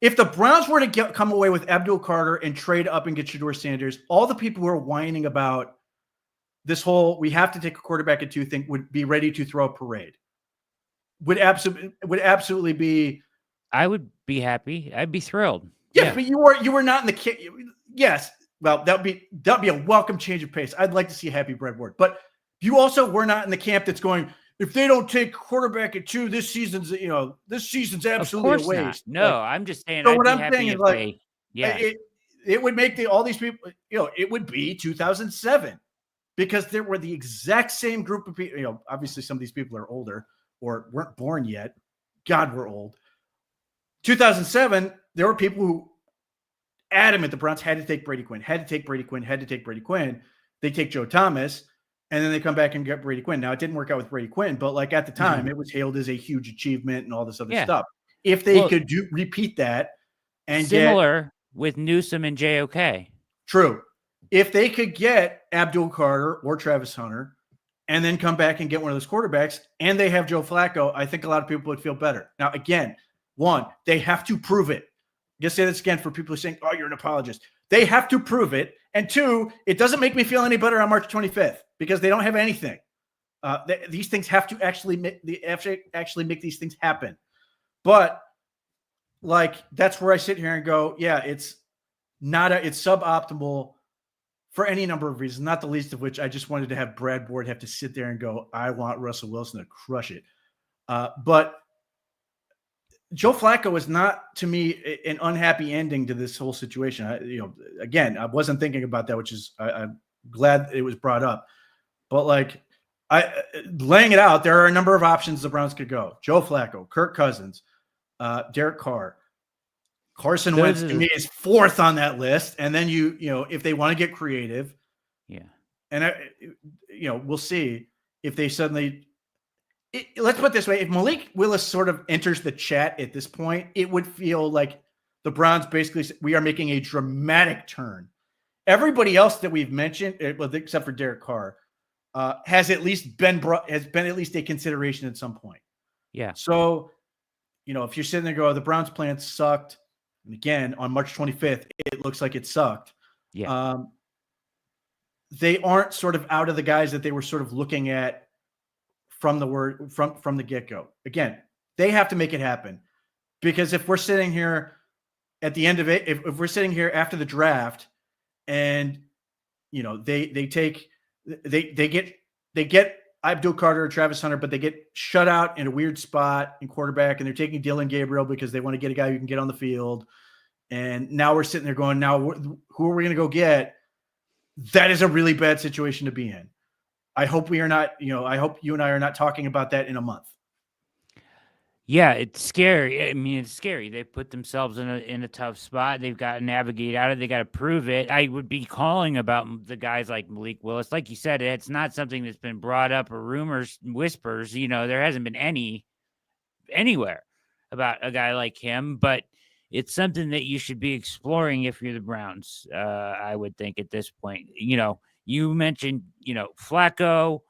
Speaker 2: If the Browns were to come away with Abdul Carter and trade up and get Shedeur Sanders, all the people who are whining about this whole we have to take a quarterback at 2 thing would be ready to throw a parade. Would absolutely be.
Speaker 1: I would be happy. I'd be thrilled.
Speaker 2: Yes, yeah. But you were not in the yes. Well, that'd be a welcome change of pace. I'd like to see a happy breadboard, but you also were not in the camp that's going, if they don't take quarterback at 2, this season's absolutely a waste.
Speaker 1: Not. No, I'm just saying.
Speaker 2: So what I'm saying is like,
Speaker 1: yeah,
Speaker 2: it would make all these people, it would be 2007 because there were the exact same group of people. Obviously some of these people are older or weren't born yet. God, we're old. 2007, there were people who adamant the Browns had to take Brady Quinn. They take Joe Thomas. And then they come back and get Brady Quinn. Now, it didn't work out with Brady Quinn, but like at the time, it was hailed as a huge achievement and all this other stuff. If they could repeat that and
Speaker 1: similar with Newsom and JOK.
Speaker 2: True. If they could get Abdul Carter or Travis Hunter and then come back and get one of those quarterbacks and they have Joe Flacco, I think a lot of people would feel better. Now, again, one, they have to prove it. I'm going to say this again for people who are saying, oh, you're an apologist. They have to prove it. And 2, it doesn't make me feel any better on March 25th because they don't have anything. These things have to actually make these things happen. But like, that's where I sit here and go, yeah, it's suboptimal for any number of reasons, not the least of which I just wanted to have Brad Board have to sit there and go, I want Russell Wilson to crush it. But Joe Flacco is not, to me, an unhappy ending to this whole situation. Again, I wasn't thinking about that, which is I'm glad it was brought up. But like, laying it out, there are a number of options the Browns could go. Joe Flacco, Kirk Cousins, Derek Carr, Carson Wentz to me is 4th on that list. And then if they want to get creative, and we'll see if they suddenly. Let's put it this way. If Malik Willis sort of enters the chat at this point, it would feel like the Browns basically, we are making a dramatic turn. Everybody else that we've mentioned, except for Derek Carr, has at least been a consideration at some point.
Speaker 1: Yeah.
Speaker 2: So, if you're sitting there going, the Browns plan sucked. And again, on March 25th, it looks like it sucked.
Speaker 1: Yeah.
Speaker 2: They aren't sort of out of the guys that they were sort of looking at from the get-go. Again, they have to make it happen because if we're sitting here at the end of it, if we're sitting here after the draft and they get Abdul Carter or Travis Hunter, but they get shut out in a weird spot in quarterback and they're taking Dylan Gabriel because they want to get a guy who can get on the field. And now we're sitting there going, now who are we going to go get? That is a really bad situation to be in. I hope we are not, I hope you and I are not talking about that in a month.
Speaker 1: Yeah, it's scary. I mean, it's scary. They put themselves in a tough spot. They've got to navigate out of it. They got to prove it. I would be calling about the guys like Malik Willis. Like you said, it's not something that's been brought up or rumors, whispers. There hasn't been anywhere about a guy like him, but it's something that you should be exploring if you're the Browns. I would think at this point, you mentioned, Flacco,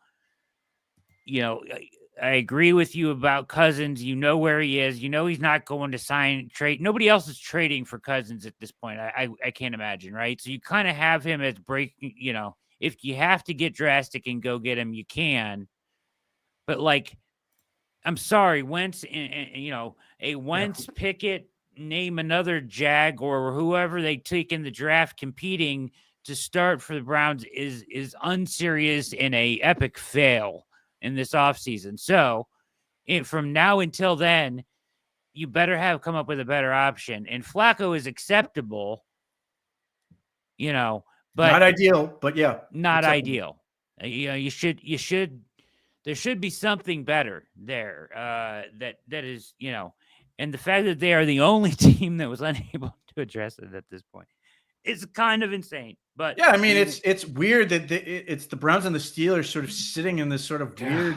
Speaker 1: I agree with you about Cousins. Where he is. He's not going to trade. Nobody else is trading for Cousins at this point. I can't imagine, right? So you kind of have him as breaking, if you have to get drastic and go get him, you can. But like, I'm sorry, Wentz, and a Wentz Pickett name another Jag or whoever they take in the draft competing to start for the Browns is unserious and a epic fail in this offseason. So from now until then, you better have come up with a better option. And Flacco is acceptable, but
Speaker 2: not ideal, but yeah,
Speaker 1: not
Speaker 2: acceptable.
Speaker 1: ideal. You should there should be something better there. That is, and the fact that they are the only team that was unable to address it at this point is kind of insane. But
Speaker 2: yeah, I mean, it's weird that it's the Browns and the Steelers sort of sitting in this sort of weird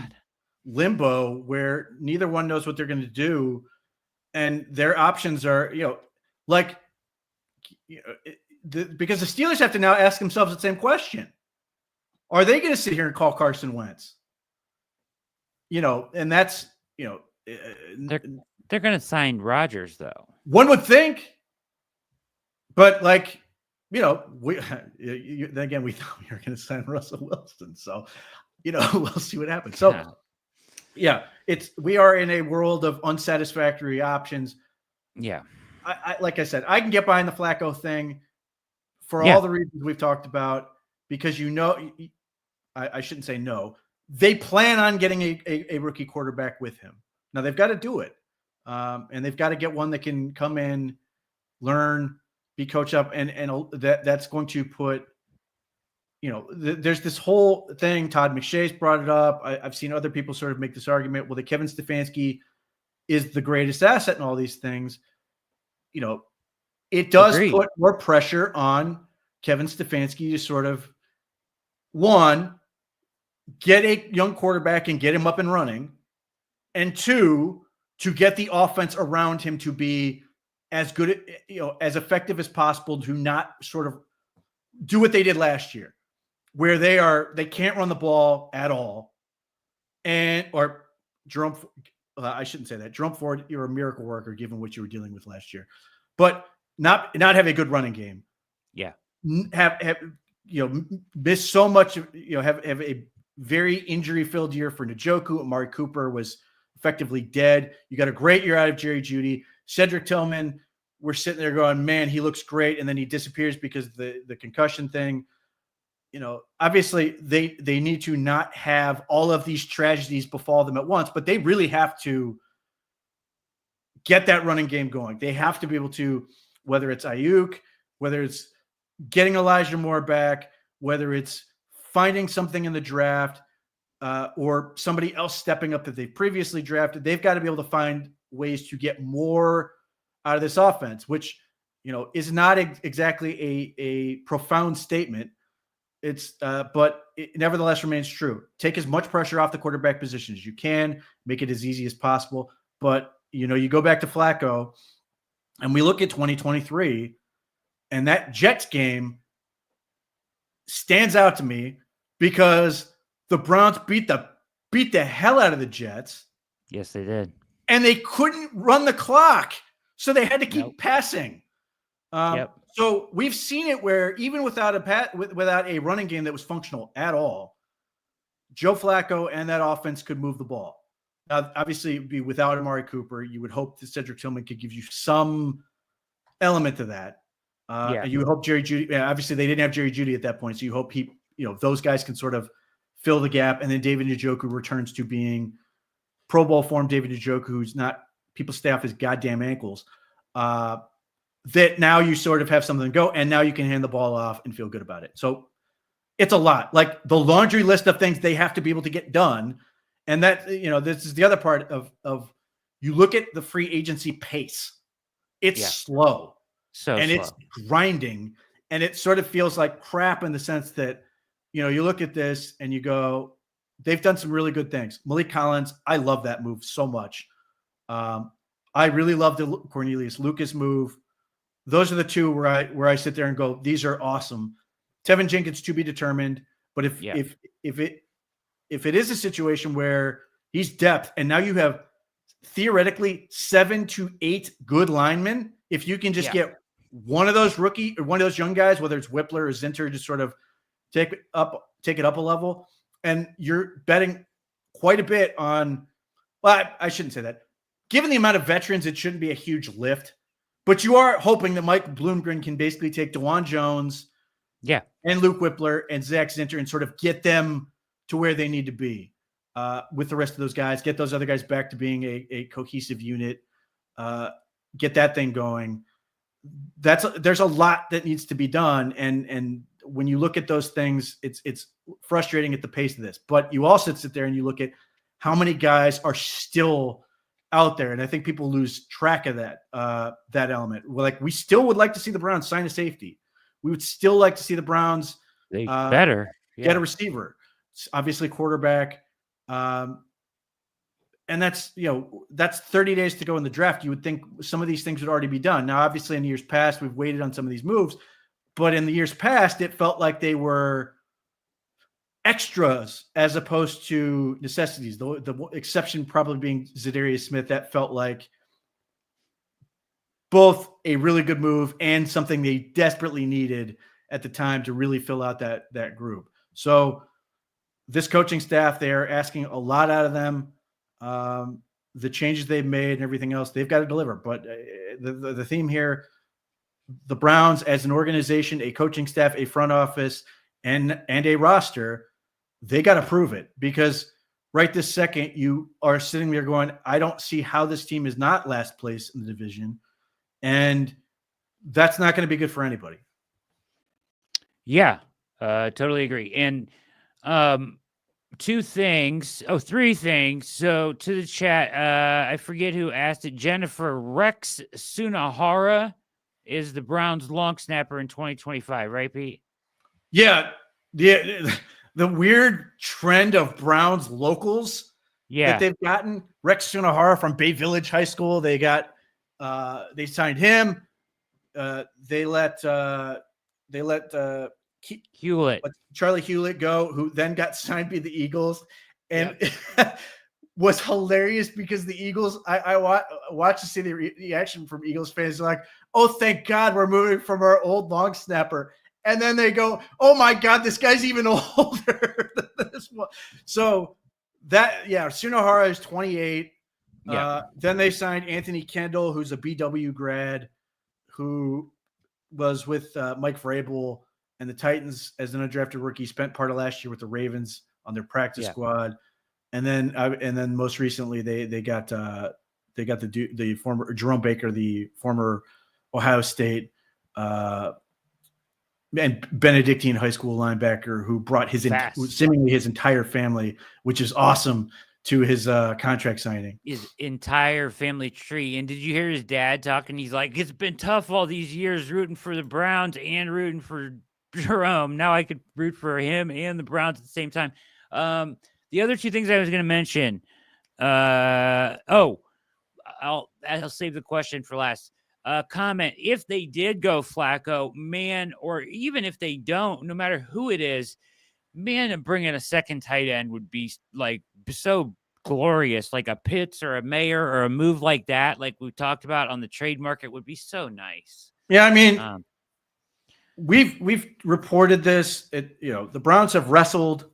Speaker 2: limbo where neither one knows what they're going to do, and their options are, because the Steelers have to now ask themselves the same question: are they going to sit here and call Carson Wentz? And that's
Speaker 1: they're going to sign Rodgers, though.
Speaker 2: One would think, but we again, we thought we were going to sign Russell Wilson, so we'll see what happens. So yeah, we are in a world of unsatisfactory options.
Speaker 1: Yeah,
Speaker 2: I like I said, I can get behind the Flacco thing for all the reasons we've talked about, because I shouldn't say no. They plan on getting a rookie quarterback with him. Now they've got to do it, and they've got to get one that can come in, learn, be coached up, and that's going to put. There's this whole thing. Todd McShay's brought it up. I've seen other people sort of make this argument. Well, that Kevin Stefanski is the greatest asset in all these things. It does put more pressure on Kevin Stefanski to sort of, one, get a young quarterback and get him up and running, and two, to get the offense around him to be as good, as effective as possible, to not sort of do what they did last year, where they can't run the ball at all. Or Jerome, I shouldn't say that. Jerome Ford, you're a miracle worker given what you were dealing with last year, but not have a good running game.
Speaker 1: Yeah.
Speaker 2: Have miss so much, have a very injury-filled year for Njoku. Amari Cooper was effectively dead. You got a great year out of Jerry Jeudy. Cedric Tillman, we're sitting there going, man, he looks great, and then he disappears because of the concussion thing. Obviously they need to not have all of these tragedies befall them at once, but they really have to get that running game going. They have to be able to, whether it's Ayuk, whether it's getting Elijah Moore back, whether it's finding something in the draft, or somebody else stepping up that they've previously drafted, they've got to be able to find ways to get more out of this offense, which, is not exactly a profound statement. It's, but it nevertheless remains true. Take as much pressure off the quarterback position as you can, make it as easy as possible. But, you go back to Flacco and we look at 2023, and that Jets game stands out to me because the Browns beat the hell out of the Jets.
Speaker 1: Yes, they did.
Speaker 2: And they couldn't run the clock, so they had to keep passing. So we've seen it where even without a running game that was functional at all, Joe Flacco and that offense could move the ball. Now, obviously, it would be without Amari Cooper. You would hope that Cedric Tillman could give you some element to that. And you would hope Jerry Jeudy. Obviously, they didn't have Jerry Jeudy at that point, so you hope those guys can sort of fill the gap, and then David Njoku returns to being Pro Bowl form. David Njoku, who's not, people stay off his goddamn ankles. That now you sort of have something to go, and now you can hand the ball off and feel good about it. So it's a lot, like the laundry list of things they have to be able to get done. And that, this is the other part of you look at the free agency pace. It's slow. It's grinding, and it sort of feels like crap in the sense that, you look at this and you go, they've done some really good things. Malik Collins, I love that move so much. I really love the Cornelius Lucas move. Those are the two where I sit there and go, these are awesome. Tevin Jenkins to be determined, but if it is a situation where he's depth, and now you have theoretically 7 to 8 good linemen, if you can just get one of those rookie or one of those young guys, whether it's Whippler or Zinter, just sort of take it up a level, and you're betting quite a bit on. Well, I shouldn't say that. Given the amount of veterans, it shouldn't be a huge lift. But you are hoping that Mike Bloomgren can basically take DeJuan Jones and Luke Whippler and Zach Zinter and sort of get them to where they need to be with the rest of those guys, get those other guys back to being a cohesive unit, get that thing going. There's a lot that needs to be done. And when you look at those things, it's frustrating at the pace of this, but you also sit there and you look at how many guys are still out there. And I think people lose track of that element. Like, we still would like to see the Browns sign a safety. We would still like to see the Browns
Speaker 1: get a
Speaker 2: receiver, obviously quarterback. And that's 30 days to go in the draft. You would think some of these things would already be done. Now, obviously in years past, we've waited on some of these moves, but in the years past, it felt like they were extras as opposed to necessities. The exception probably being Zadarius Smith. That felt like both a really good move and something they desperately needed at the time to really fill out that group. So this coaching staff, they're asking a lot out of them. The changes they've made and everything else, they've got to deliver. But the theme here, the Browns as an organization, a coaching staff, a front office, and a roster, they got to prove it, because right this second you are sitting there going, I don't see how this team is not last place in the division. And that's not going to be good for anybody.
Speaker 1: Yeah, totally agree. And three things. So to the chat, I forget who asked it. Jennifer, Rex Sunahara is the Browns long snapper in 2025, right, Pete?
Speaker 2: Yeah. The weird trend of Browns locals that they've gotten. Rex Sunahara from Bay Village High School. They signed him. They let Charlie Hewlett go, who then got signed by the Eagles, and was hilarious because the Eagles, I watched to see the reaction from Eagles fans. They're like, oh, thank God we're moving from our old long snapper. And then they go, oh my God, this guy's even older than this one. So Sunahara is 28. Then they signed Anthony Kendall, who's a BW grad, who was with Mike Vrabel and the Titans as an undrafted rookie. Spent part of last year with the Ravens on their practice squad, and then most recently they got the former Jerome Baker, the former Ohio State and Benedictine high school linebacker, who brought seemingly his entire family, which is awesome, to his contract signing.
Speaker 1: His entire family tree. And did you hear his dad talking? He's like, it's been tough all these years rooting for the Browns and rooting for Jerome. Now I could root for him and the Browns at the same time. The other two things I was going to mention. I'll save the question for last. Comment: if they did go Flacco, man, or even if they don't, no matter who it is, man, bringing a second tight end would be like so glorious. Like a Pitts or a Mayer or a move like that, like we talked about on the trade market, would be so nice.
Speaker 2: Yeah, I mean, we've reported this. The Browns have wrestled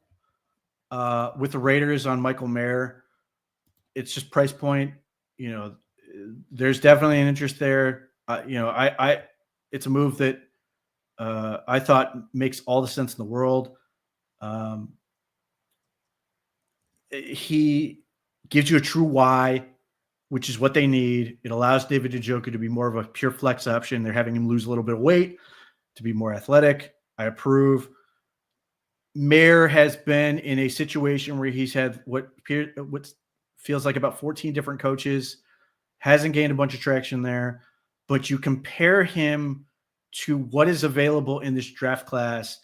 Speaker 2: with the Raiders on Michael Mayer. It's just price point. There's definitely an interest there. It's a move that I thought makes all the sense in the world. He gives you a true why, which is what they need. It allows David Njoku to be more of a pure flex option. They're having him lose a little bit of weight to be more athletic. I approve. Mayer has been in a situation where he's had what feels like about 14 different coaches, hasn't gained a bunch of traction there, but you compare him to what is available in this draft class,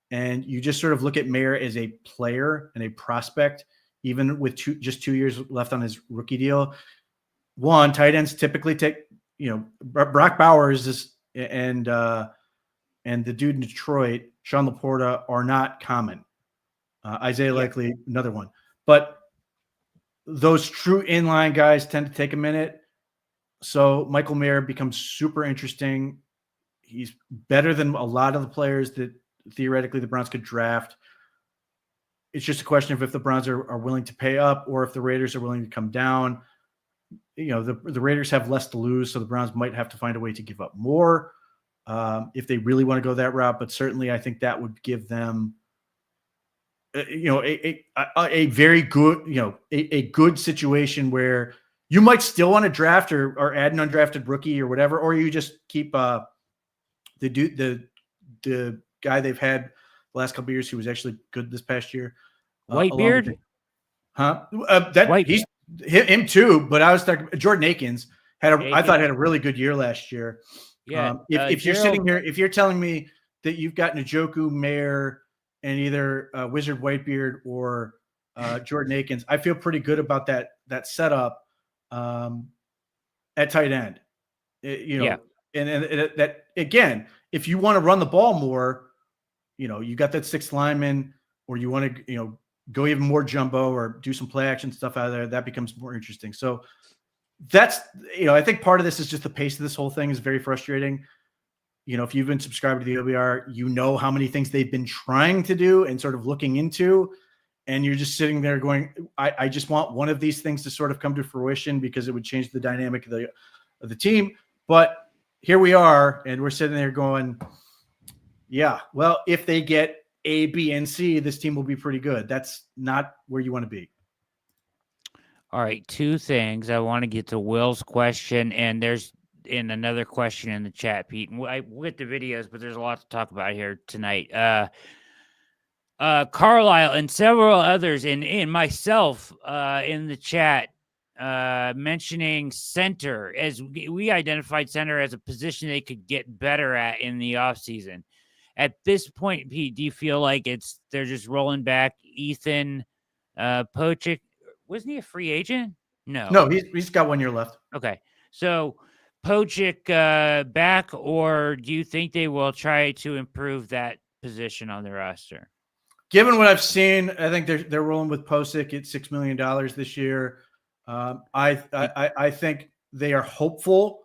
Speaker 2: and you just sort of look at Mayer as a player and a prospect, even with just 2 years left on his rookie deal. One, tight ends typically take, Brock Bowers and the dude in Detroit, Sean Laporta, are not common. Isaiah Likely, another one. But those true inline guys tend to take a minute. So Michael Mayer becomes super interesting. He's better than a lot of the players that theoretically the Browns could draft. It's just a question of if the Browns are willing to pay up or if the Raiders are willing to come down. the Raiders have less to lose, so the Browns might have to find a way to give up more if they really want to go that route. But certainly, I think that would give them, a very good, a good situation where you might still want to draft or add an undrafted rookie or whatever, or you just keep the guy they've had the last couple of years who was actually good this past year.
Speaker 1: Whitebeard?
Speaker 2: He's him too, but I was talking Jordan Akins I thought had a really good year last year.
Speaker 1: Yeah.
Speaker 2: If you're sitting here, if you're telling me that you've got Njoku, Mayer, and either Wizard Whitebeard or Jordan Akins, I feel pretty good about that setup at tight end. And that again, if you want to run the ball more, you got that sixth lineman, or you want to go even more jumbo or do some play action stuff out of there, that becomes more interesting. So that's I think part of this is just the pace of this whole thing is very frustrating. If you've been subscribed to the OBR, how many things they've been trying to do and sort of looking into, and you're just sitting there going, I just want one of these things to sort of come to fruition because it would change the dynamic of the team. But here we are, and we're sitting there going, yeah, well, if they get A, B, and C, this team will be pretty good. That's not where you want to be.
Speaker 1: All right, two things. I want to get to Will's question, and there's another question in the chat, Pete. We'll get the videos, but there's a lot to talk about here tonight. Carlisle and several others, and myself in the chat, mentioning center, as we identified center as a position they could get better at in the offseason. At this point, Pete, do you feel like they're just rolling back Ethan Pochik? Wasn't he a free agent?
Speaker 2: No, he's got 1 year left.
Speaker 1: Okay, so Pochik back, or do you think they will try to improve that position on the roster?
Speaker 2: Given what I've seen, I think they're rolling with Pochik at $6 million this year. I think they are hopeful.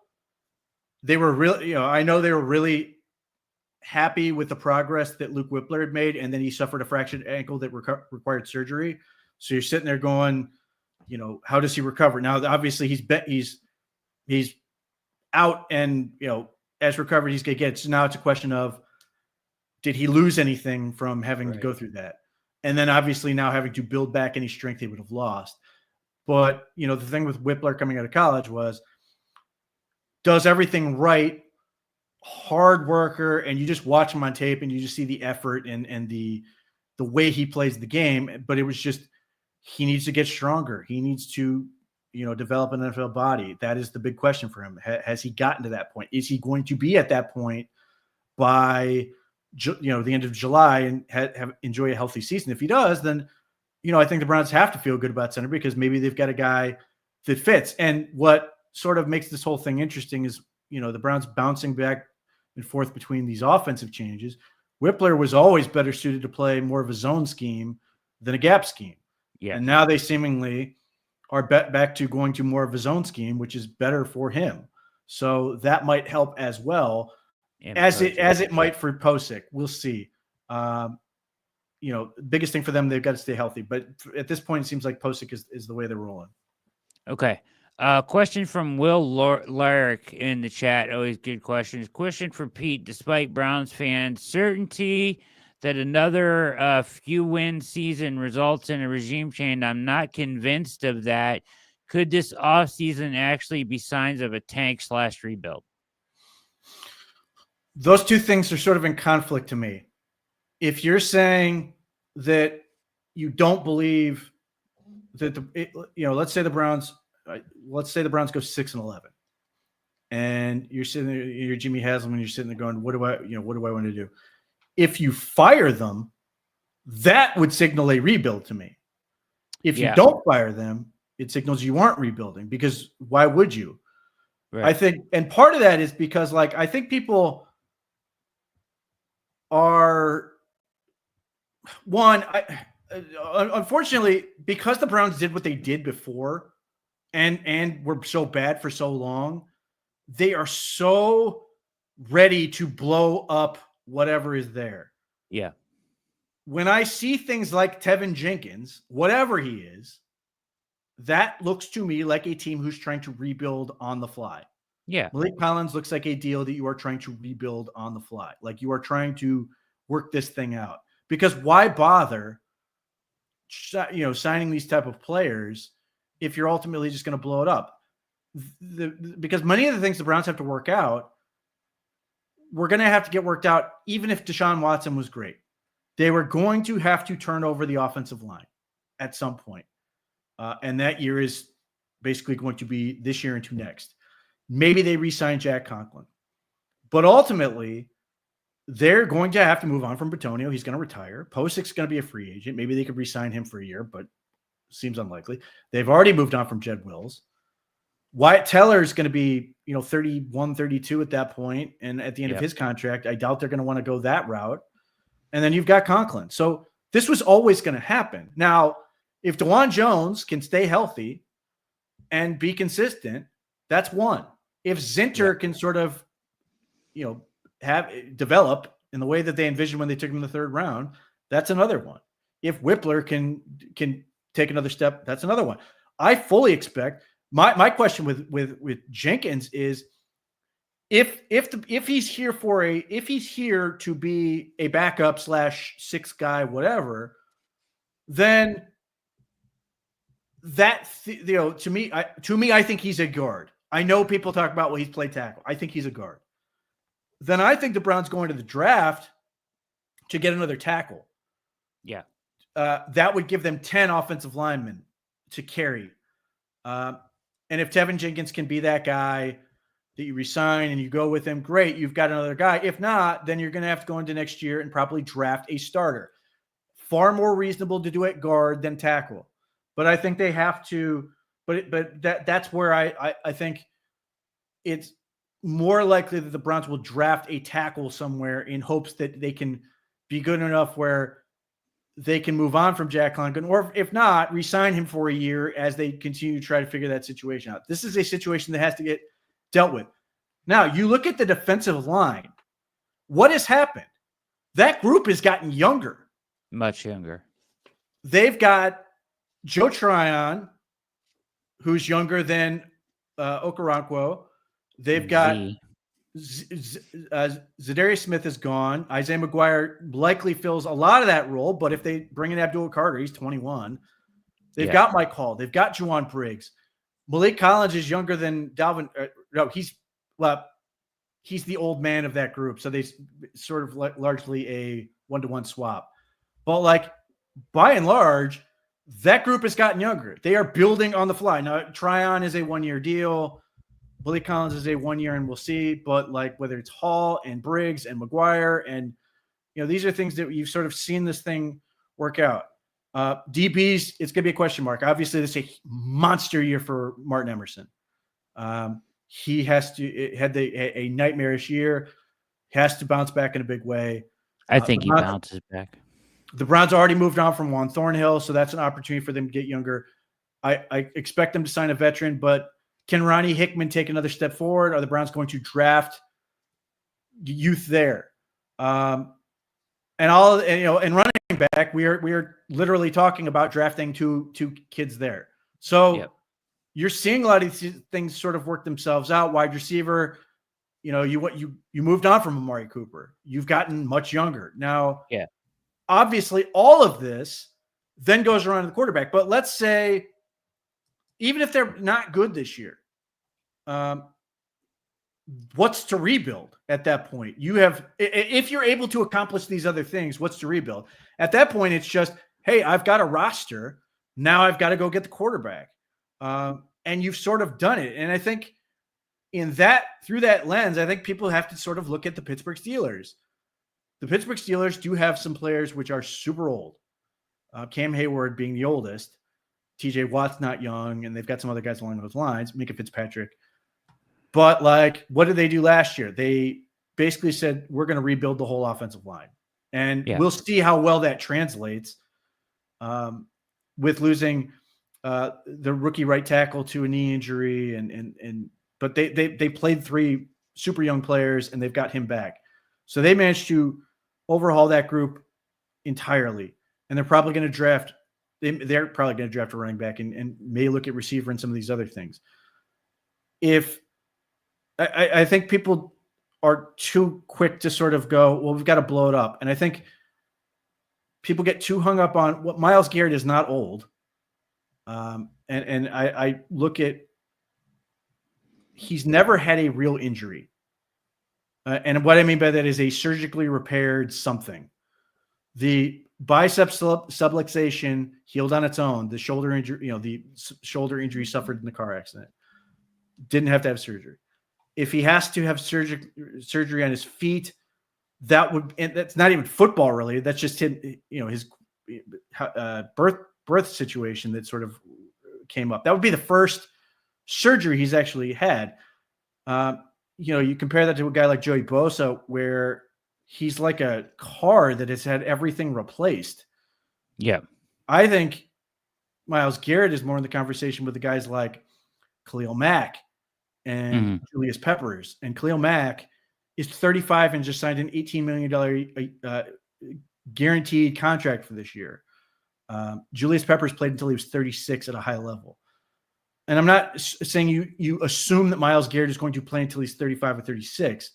Speaker 2: They were really, I know they were really happy with the progress that Luke Whippler had made, and then he suffered a fractured ankle that required surgery. So you're sitting there going, how does he recover? Now, obviously, he's out, and as recovered he's going to get. So now it's a question of, did he lose anything from having to go through that? And then obviously now having to build back any strength he would have lost. But the thing with Whippler coming out of college was, does everything right, hard worker, and you just watch him on tape and you just see the effort and the way he plays the game. But it was just, he needs to get stronger. He needs to, develop an NFL body. That is the big question for him. Has he gotten to that point? Is he going to be at that point by, the end of July and enjoy a healthy season? If he does, then, I think the Browns have to feel good about center because maybe they've got a guy that fits. And what sort of makes this whole thing interesting is, the Browns bouncing back and forth between these offensive changes. Whippler was always better suited to play more of a zone scheme than a gap scheme.
Speaker 1: Yeah.
Speaker 2: And now they seemingly are back to going to more of a zone scheme, which is better for him. So that might help as well, as it might for Pochik. We'll see. Biggest thing for them, they've got to stay healthy. But at this point, it seems like Pochik is the way they're rolling.
Speaker 1: Okay. Question from Will Lyric in the chat. Always good questions. Question for Pete. Despite Browns fans' certainty that another few win season results in a regime change, I'm not convinced of that. Could this offseason actually be signs of a tank/rebuild?
Speaker 2: Those two things are sort of in conflict to me. If you're saying that you don't believe that let's say the Browns go 6-11, and you're sitting there, you're Jimmy Haslam, and you're sitting there going, what do I want to do? If you fire them, that would signal a rebuild to me. If you don't fire them, it signals you aren't rebuilding, because why would you? Right. I think, and part of that is because, I think people are unfortunately, because the Browns did what they did before and were so bad for so long, they are so ready to blow up whatever is there.
Speaker 1: Yeah.
Speaker 2: When I see things like Tevin Jenkins, whatever he is, that looks to me like a team who's trying to rebuild on the fly.
Speaker 1: Yeah.
Speaker 2: Malik Collins looks like a deal that you are trying to rebuild on the fly. Like you are trying to work this thing out. Because why bother, signing these type of players if you're ultimately just going to blow it up? Because many of the things the Browns have to work out, we're going to have to get worked out even if Deshaun Watson was great. They were going to have to turn over the offensive line at some point. And that year is basically going to be this year into next. Maybe they re-sign Jack Conklin. But ultimately, they're going to have to move on from Bitonio. He's going to retire. Posic's going to be a free agent. Maybe they could re-sign him for a year, but seems unlikely. They've already moved on from Jed Wills. Wyatt Teller is going to be, 31, 32 at that point. And at the end of his contract, I doubt they're going to want to go that route. And then you've got Conklin. So this was always going to happen. Now, if DeJuan Jones can stay healthy and be consistent, that's one. If Zinter can sort of, develop in the way that they envisioned when they took him in the third round, that's another one. If Whippler can take another step, that's another one. I fully expect my question with Jenkins is if he's here to be a backup / sixth guy, whatever, then that to me, I think he's a guard. I know people talk about, well, he's played tackle. I think he's a guard. Then I think the Browns going to the draft to get another tackle.
Speaker 1: Yeah.
Speaker 2: That would give them 10 offensive linemen to carry. And if Tevin Jenkins can be that guy that you resign and you go with him, great, you've got another guy. If not, then you're going to have to go into next year and probably draft a starter. Far more reasonable to do at guard than tackle. But I think they have to, but that's where I think it's more likely that the Browns will draft a tackle somewhere in hopes that they can be good enough where they can move on from Jack Conklin, or if not, re-sign him for a year as they continue to try to figure that situation out. This is a situation that has to get dealt with. Now, you look at the defensive line. What has happened? That group has gotten younger.
Speaker 1: Much younger.
Speaker 2: They've got Joe Tryon, who's younger than Okoronkwo. They've got Zadarius Smith is gone. Isaiah McGuire likely fills a lot of that role, but if they bring in Abdul Carter, he's 21. They've got Mike Hall. They've got Juwan Briggs. Malik Collins is younger than Dalvin. He's the old man of that group. So they sort of largely a one-to-one swap. But by and large, that group has gotten younger. They are building on the fly. Now, Tryon is a one-year deal. Malik Collins is a 1 year, and we'll see. But whether it's Hall and Briggs and McGuire, and these are things that you've sort of seen this thing work out. DBs, it's gonna be a question mark. Obviously, this is a monster year for Martin Emerson. He has to had a nightmarish year. Has to bounce back in a big way.
Speaker 1: I think he bounces back.
Speaker 2: The Browns already moved on from Juan Thornhill, so that's an opportunity for them to get younger. I expect them to sign a veteran, but can Ronnie Hickman take another step forward? Are the Browns going to draft youth there? And running back, we are literally talking about drafting two kids there. So you're seeing a lot of these things sort of work themselves out. Wide receiver, you moved on from Amari Cooper. You've gotten much younger now.
Speaker 1: Yeah.
Speaker 2: Obviously, all of this then goes around to the quarterback. But let's say, even if they're not good this year, what's to rebuild at that point? If you're able to accomplish these other things, what's to rebuild? At that point, it's just, hey, I've got a roster. Now I've got to go get the quarterback. And you've sort of done it. And I think through that lens, I think people have to sort of look at the Pittsburgh Steelers. The Pittsburgh Steelers do have some players which are super old. Cam Hayward being the oldest. TJ Watt's not young, and they've got some other guys along those lines. Minka Fitzpatrick. But what did they do last year? They basically said, we're going to rebuild the whole offensive line. And we'll see how well that translates with losing the rookie right tackle to a knee injury. But they played 3 super young players, and they've got him back. So they managed to overhaul that group entirely. And they're probably going to draft they're probably going to draft a running back and may look at receiver and some of these other things. If I think people are too quick to sort of go, well, we've got to blow it up. And I think people get too hung up on what Myles Garrett is not old. And I look at, he's never had a real injury. And what I mean by that is a surgically repaired something. The bicep subluxation healed on its own. The shoulder injury, the shoulder injury suffered in the car accident. Didn't have to have surgery. If he has to have surgery on his feet, and that's not even football related. That's just him, his birth situation that sort of came up. That would be the first surgery he's actually had. You compare that to a guy like Joey Bosa, where he's like a car that has had everything replaced.
Speaker 1: Yeah.
Speaker 2: I think Myles Garrett is more in the conversation with the guys like Khalil Mack and Julius Peppers. And Khalil Mack is 35 and just signed an $18 million guaranteed contract for this year. Julius Peppers played until he was 36 at a high level. And I'm not saying you assume that Myles Garrett is going to play until he's 35 or 36.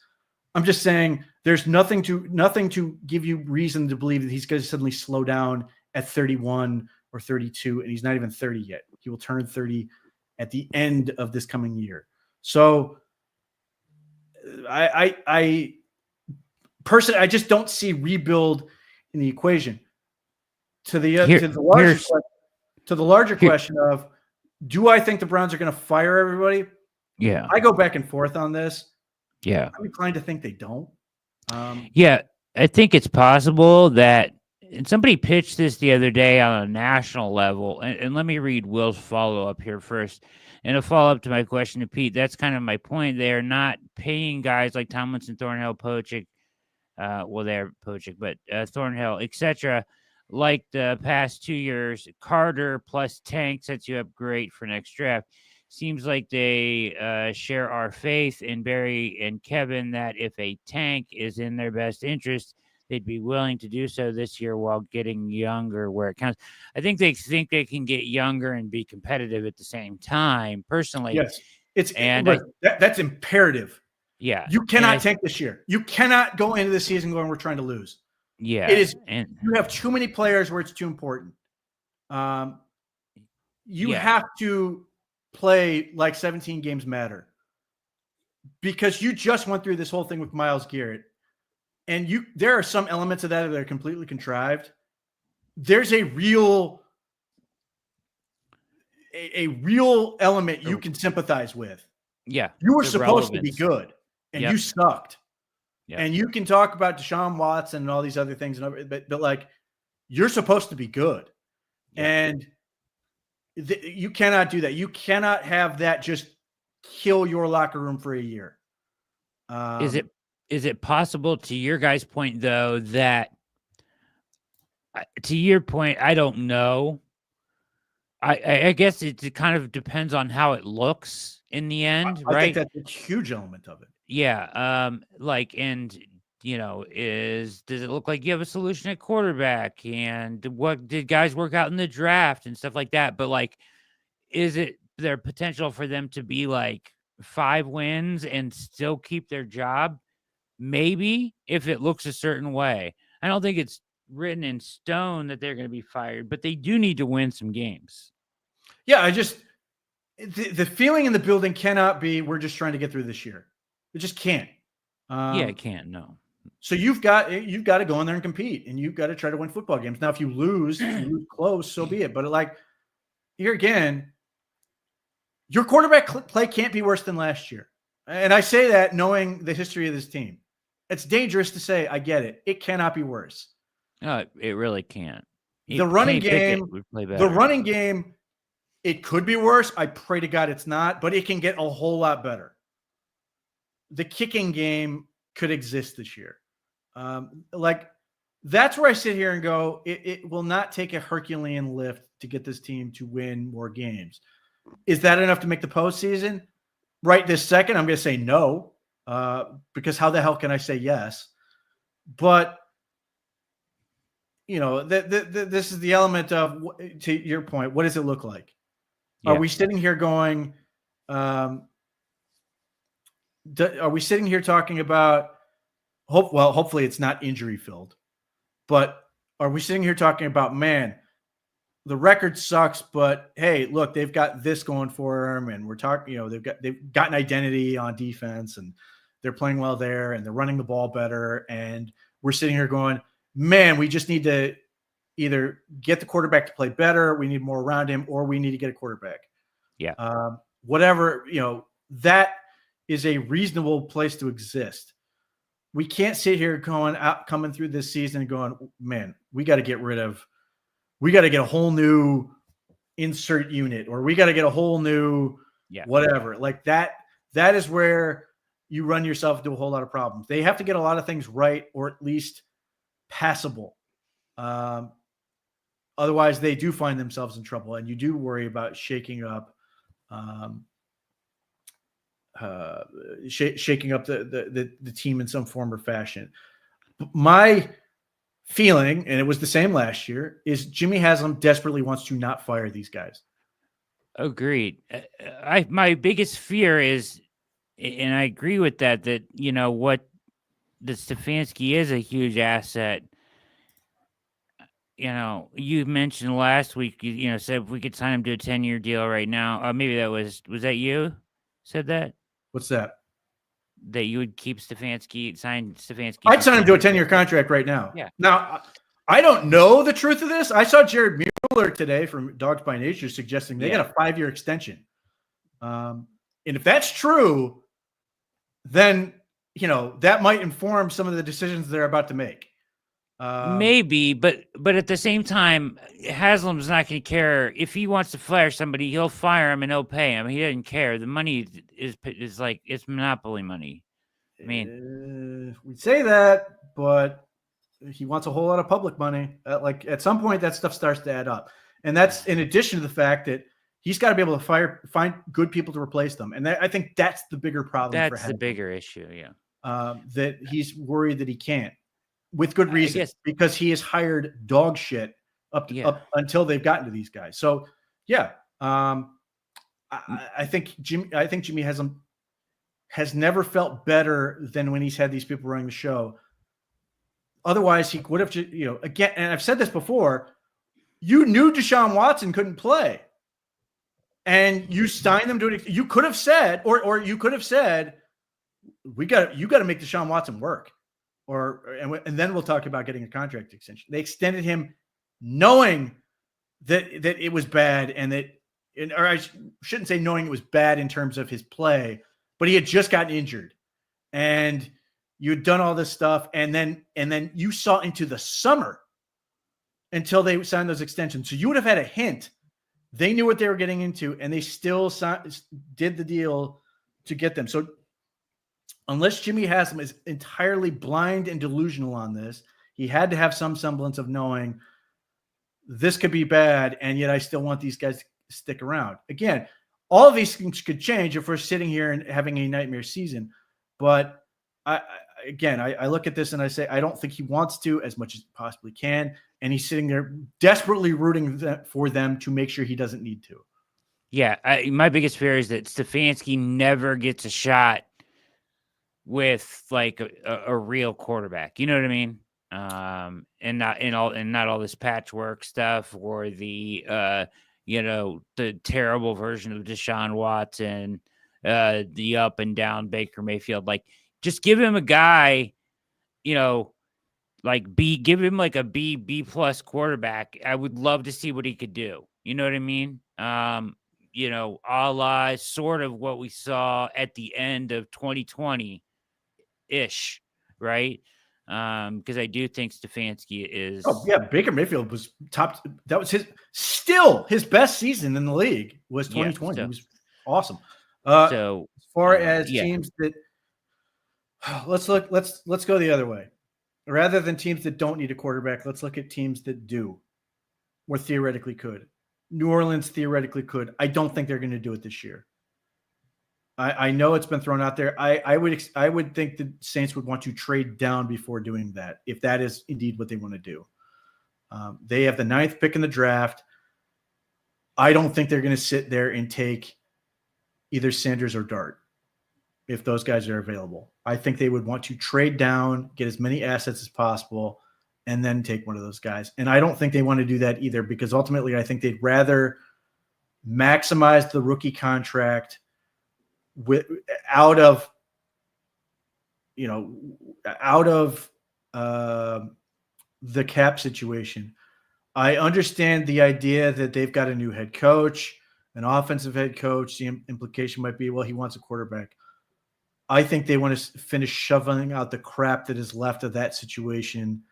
Speaker 2: I'm just saying there's nothing to give you reason to believe that he's going to suddenly slow down at 31 or 32, and he's not even 30 yet. He will turn 30 at the end of this coming year. So I personally, I just don't see rebuild in the equation. To the larger question of, do I think the Browns are going to fire everybody?
Speaker 1: Yeah.
Speaker 2: I go back and forth on this.
Speaker 1: Yeah.
Speaker 2: I'm inclined to think they don't.
Speaker 1: Yeah. I think it's possible that, and somebody pitched this the other day on a national level, and let me read Will's follow-up here first. And a follow-up to my question to Pete, that's kind of my point. They're not paying guys like Tomlinson, Thornhill, Pochik, they're Pochik, but Thornhill, etc., like the past 2 years. Carter plus Tank sets you up great for next draft. Seems like they share our faith in Barry and Kevin that if a Tank is in their best interest, they'd be willing to do so this year while getting younger where it counts. I think they can get younger and be competitive at the same time. Personally,
Speaker 2: yes, that's imperative.
Speaker 1: Yeah,
Speaker 2: you cannot tank this year. You cannot go into the season going, we're trying to lose.
Speaker 1: Yeah,
Speaker 2: it is. And you have too many players where it's too important. You have to play like 17 games matter, because you just went through this whole thing with Myles Garrett, and there are some elements of that are completely contrived. There's a real element you can sympathize with.
Speaker 1: Yeah,
Speaker 2: you were supposed to be good, and you sucked. Yep. And you can talk about Deshaun Watson and all these other things, but like, you're supposed to be good, and you cannot do that. You cannot have that just kill your locker room for a year.
Speaker 1: Is it possible, to your guys' point, though, that to your point, I don't know. I guess it kind of depends on how it looks in the end, right?
Speaker 2: I think that's a huge element of it.
Speaker 1: Yeah. Does it look like you have a solution at quarterback, and what did guys work out in the draft and stuff like that? But like, is it their potential for them to be like 5 wins and still keep their job? Maybe, if it looks a certain way. I don't think it's written in stone that they're going to be fired, but they do need to win some games.
Speaker 2: Yeah. The feeling in the building cannot be, we're just trying to get through this year. It just can't.
Speaker 1: It can't. No.
Speaker 2: So you've got to go in there and compete, and you've got to try to win football games. Now, if you lose close, so be it. But like, here again, your quarterback play can't be worse than last year. And I say that knowing the history of this team. It's dangerous to say. I get it. It cannot be worse.
Speaker 1: No, it really can't.
Speaker 2: The running game, it could be worse. I pray to God it's not, but it can get a whole lot better. The kicking game could exist this year. That's where I sit here and go, it will not take a Herculean lift to get this team to win more games. Is that enough to make the postseason? Right this second, I'm going to say no, because how the hell can I say yes? But this is the element of, to your point, what does it look like?
Speaker 1: Yeah.
Speaker 2: Are we sitting here going, are we sitting here talking about, hopefully it's not injury filled, but are we sitting here talking about, man, the record sucks, but hey, look, they've got this going for them, and we're talking, they've got an identity on defense, and they're playing well there, and they're running the ball better, and we're sitting here going, man, we just need to either get the quarterback to play better, we need more around him, or we need to get a quarterback.
Speaker 1: Yeah.
Speaker 2: Whatever, that is a reasonable place to exist. We can't sit here coming through this season and going, man, we got to get a whole new insert unit, or we got to get a whole new whatever. Like that is where you run yourself into a whole lot of problems. They have to get a lot of things right, or at least passable. Otherwise they do find themselves in trouble, and you do worry about shaking up the team in some form or fashion. My feeling, and it was the same last year, is Jimmy Haslam desperately wants to not fire these guys.
Speaker 1: Agreed. My biggest fear is, and I agree with that what the Stefanski is a huge asset. You mentioned last week, said if we could sign him to a 10-year deal right now, maybe was that you said that?
Speaker 2: What's that?
Speaker 1: That you would keep sign Stefanski.
Speaker 2: I'd sign him to a 10-year contract right now.
Speaker 1: Yeah.
Speaker 2: Now, I don't know the truth of this. I saw Jared Mueller today from Dogs by Nature suggesting they got a 5-year extension. And if that's true, then, that might inform some of the decisions they're about to make.
Speaker 1: Maybe, but at the same time, Haslam's not going to care. If he wants to fire somebody, he'll fire him and he'll pay him. He doesn't care. The money is like, it's monopoly money. I mean,
Speaker 2: we say that, but he wants a whole lot of public money. At some point, that stuff starts to add up, and that's in addition to the fact that he's got to be able to find good people to replace them. And I think that's the bigger problem.
Speaker 1: That's the bigger issue. Yeah,
Speaker 2: that he's worried that he can't. With good reason, because he has hired dog shit up until they've gotten to these guys. So, I think Jimmy has never felt better than when he's had these people running the show. Otherwise, he would have, again, and I've said this before, you knew Deshaun Watson couldn't play, and you signed them to it. You could have said, or you could have said, you got to make Deshaun Watson work. And then we'll talk about getting a contract extension. They extended him knowing that it was bad, or I shouldn't say knowing it was bad in terms of his play, but he had just gotten injured, and you had done all this stuff, and then you saw into the summer until they signed those extensions. So you would have had a hint. They knew what they were getting into, and they still did the deal to get them. So unless Jimmy Haslam is entirely blind and delusional on this, he had to have some semblance of knowing this could be bad, and yet I still want these guys to stick around. Again, all of these things could change if we're sitting here and having a nightmare season. But I look at this and I say, I don't think he wants to as much as he possibly can, and he's sitting there desperately rooting for them to make sure he doesn't need to.
Speaker 1: Yeah, my biggest fear is that Stefanski never gets a shot with like a real quarterback, you know what I mean? And not all this patchwork stuff, or the the terrible version of Deshaun Watson, the up and down Baker Mayfield. Like, just give him a guy, give him like a B plus quarterback. I would love to see what he could do. You know what I mean? A la sort of what we saw at the end of 2020 ish, right? Because I do think Stefanski is. Oh yeah,
Speaker 2: Baker Mayfield was top. That was his best season in the league was 2020.
Speaker 1: Yeah,
Speaker 2: it was awesome.
Speaker 1: So
Speaker 2: as far as teams that, let's go the other way. Rather than teams that don't need a quarterback, let's look at teams that do, or theoretically could. New Orleans theoretically could. I don't think they're going to do it this year. I know it's been thrown out there. I would think the Saints would want to trade down before doing that, if that is indeed what they want to do. They have the 9th pick in the draft. I don't think they're going to sit there and take either Sanders or Dart if those guys are available. I think they would want to trade down, get as many assets as possible, and then take one of those guys. And I don't think they want to do that either, because ultimately I think they'd rather maximize the rookie contract out of the cap situation. I understand the idea that they've got a new head coach, an offensive head coach. The implication might be, well, he wants a quarterback. I think they want to finish shoveling out the crap that is left of that situation.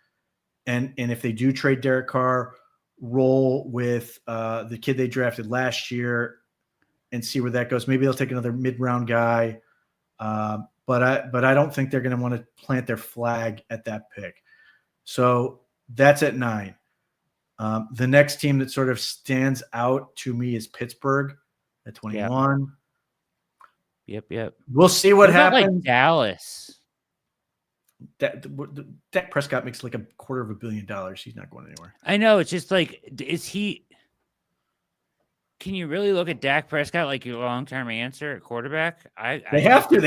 Speaker 2: And if they do trade Derek Carr, roll with the kid they drafted last year and see where that goes. Maybe they'll take another mid-round guy. But I don't think they're going to want to plant their flag at that pick. So that's at 9. The next team that sort of stands out to me is Pittsburgh at 21.
Speaker 1: Yep.
Speaker 2: We'll see what happens.
Speaker 1: Like Dallas.
Speaker 2: Dak Prescott makes like $250 million. He's not going anywhere.
Speaker 1: I know. It's just like, can you really look at Dak Prescott like your long-term answer at quarterback?
Speaker 2: They have to.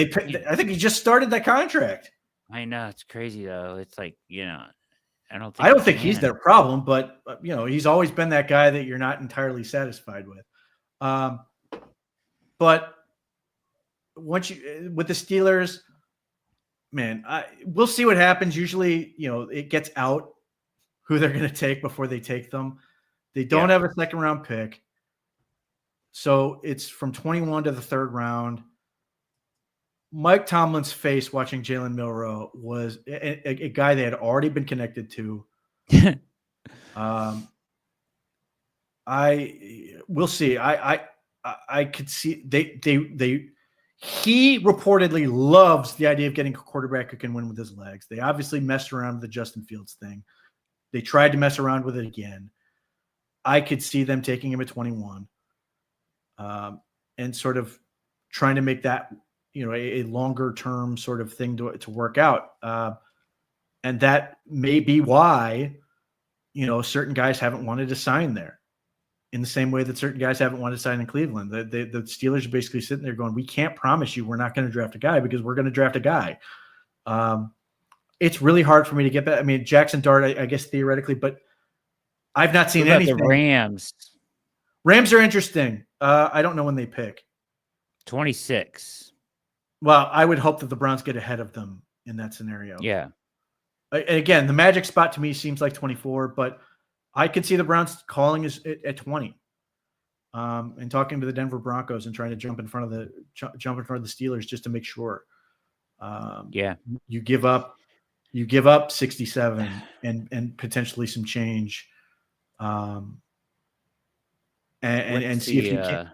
Speaker 2: I think he just started that contract.
Speaker 1: I know. It's crazy though. It's like, I don't think
Speaker 2: he's their problem, but he's always been that guy that you're not entirely satisfied with. But with the Steelers, man, we'll see what happens. Usually, it gets out who they're going to take before they take them. They don't have a second round pick. So it's from 21 to the 3rd round. Mike Tomlin's face watching Jalen Milroe was a guy they had already been connected to. We'll see. I could see he reportedly loves the idea of getting a quarterback who can win with his legs. They obviously messed around with the Justin Fields thing. They tried to mess around with it again. I could see them taking him at 21, and sort of trying to make that a longer term sort of thing to work out. And that may be why, certain guys haven't wanted to sign there in the same way that certain guys haven't wanted to sign in Cleveland. The Steelers are basically sitting there going, we can't promise you we're not going to draft a guy because we're going to draft a guy. It's really hard for me to get that. I mean, Jackson Dart, I guess theoretically, but I've not seen anything.
Speaker 1: The
Speaker 2: Rams are interesting. I don't know when they pick.
Speaker 1: 26.
Speaker 2: Well, I would hope that the Browns get ahead of them in that scenario.
Speaker 1: Yeah.
Speaker 2: Again, the magic spot to me seems like 24, but I could see the Browns calling is at 20, and talking to the Denver Broncos and trying to jump in front of the Steelers just to make sure. You give up 67 and potentially some change, and see if you can.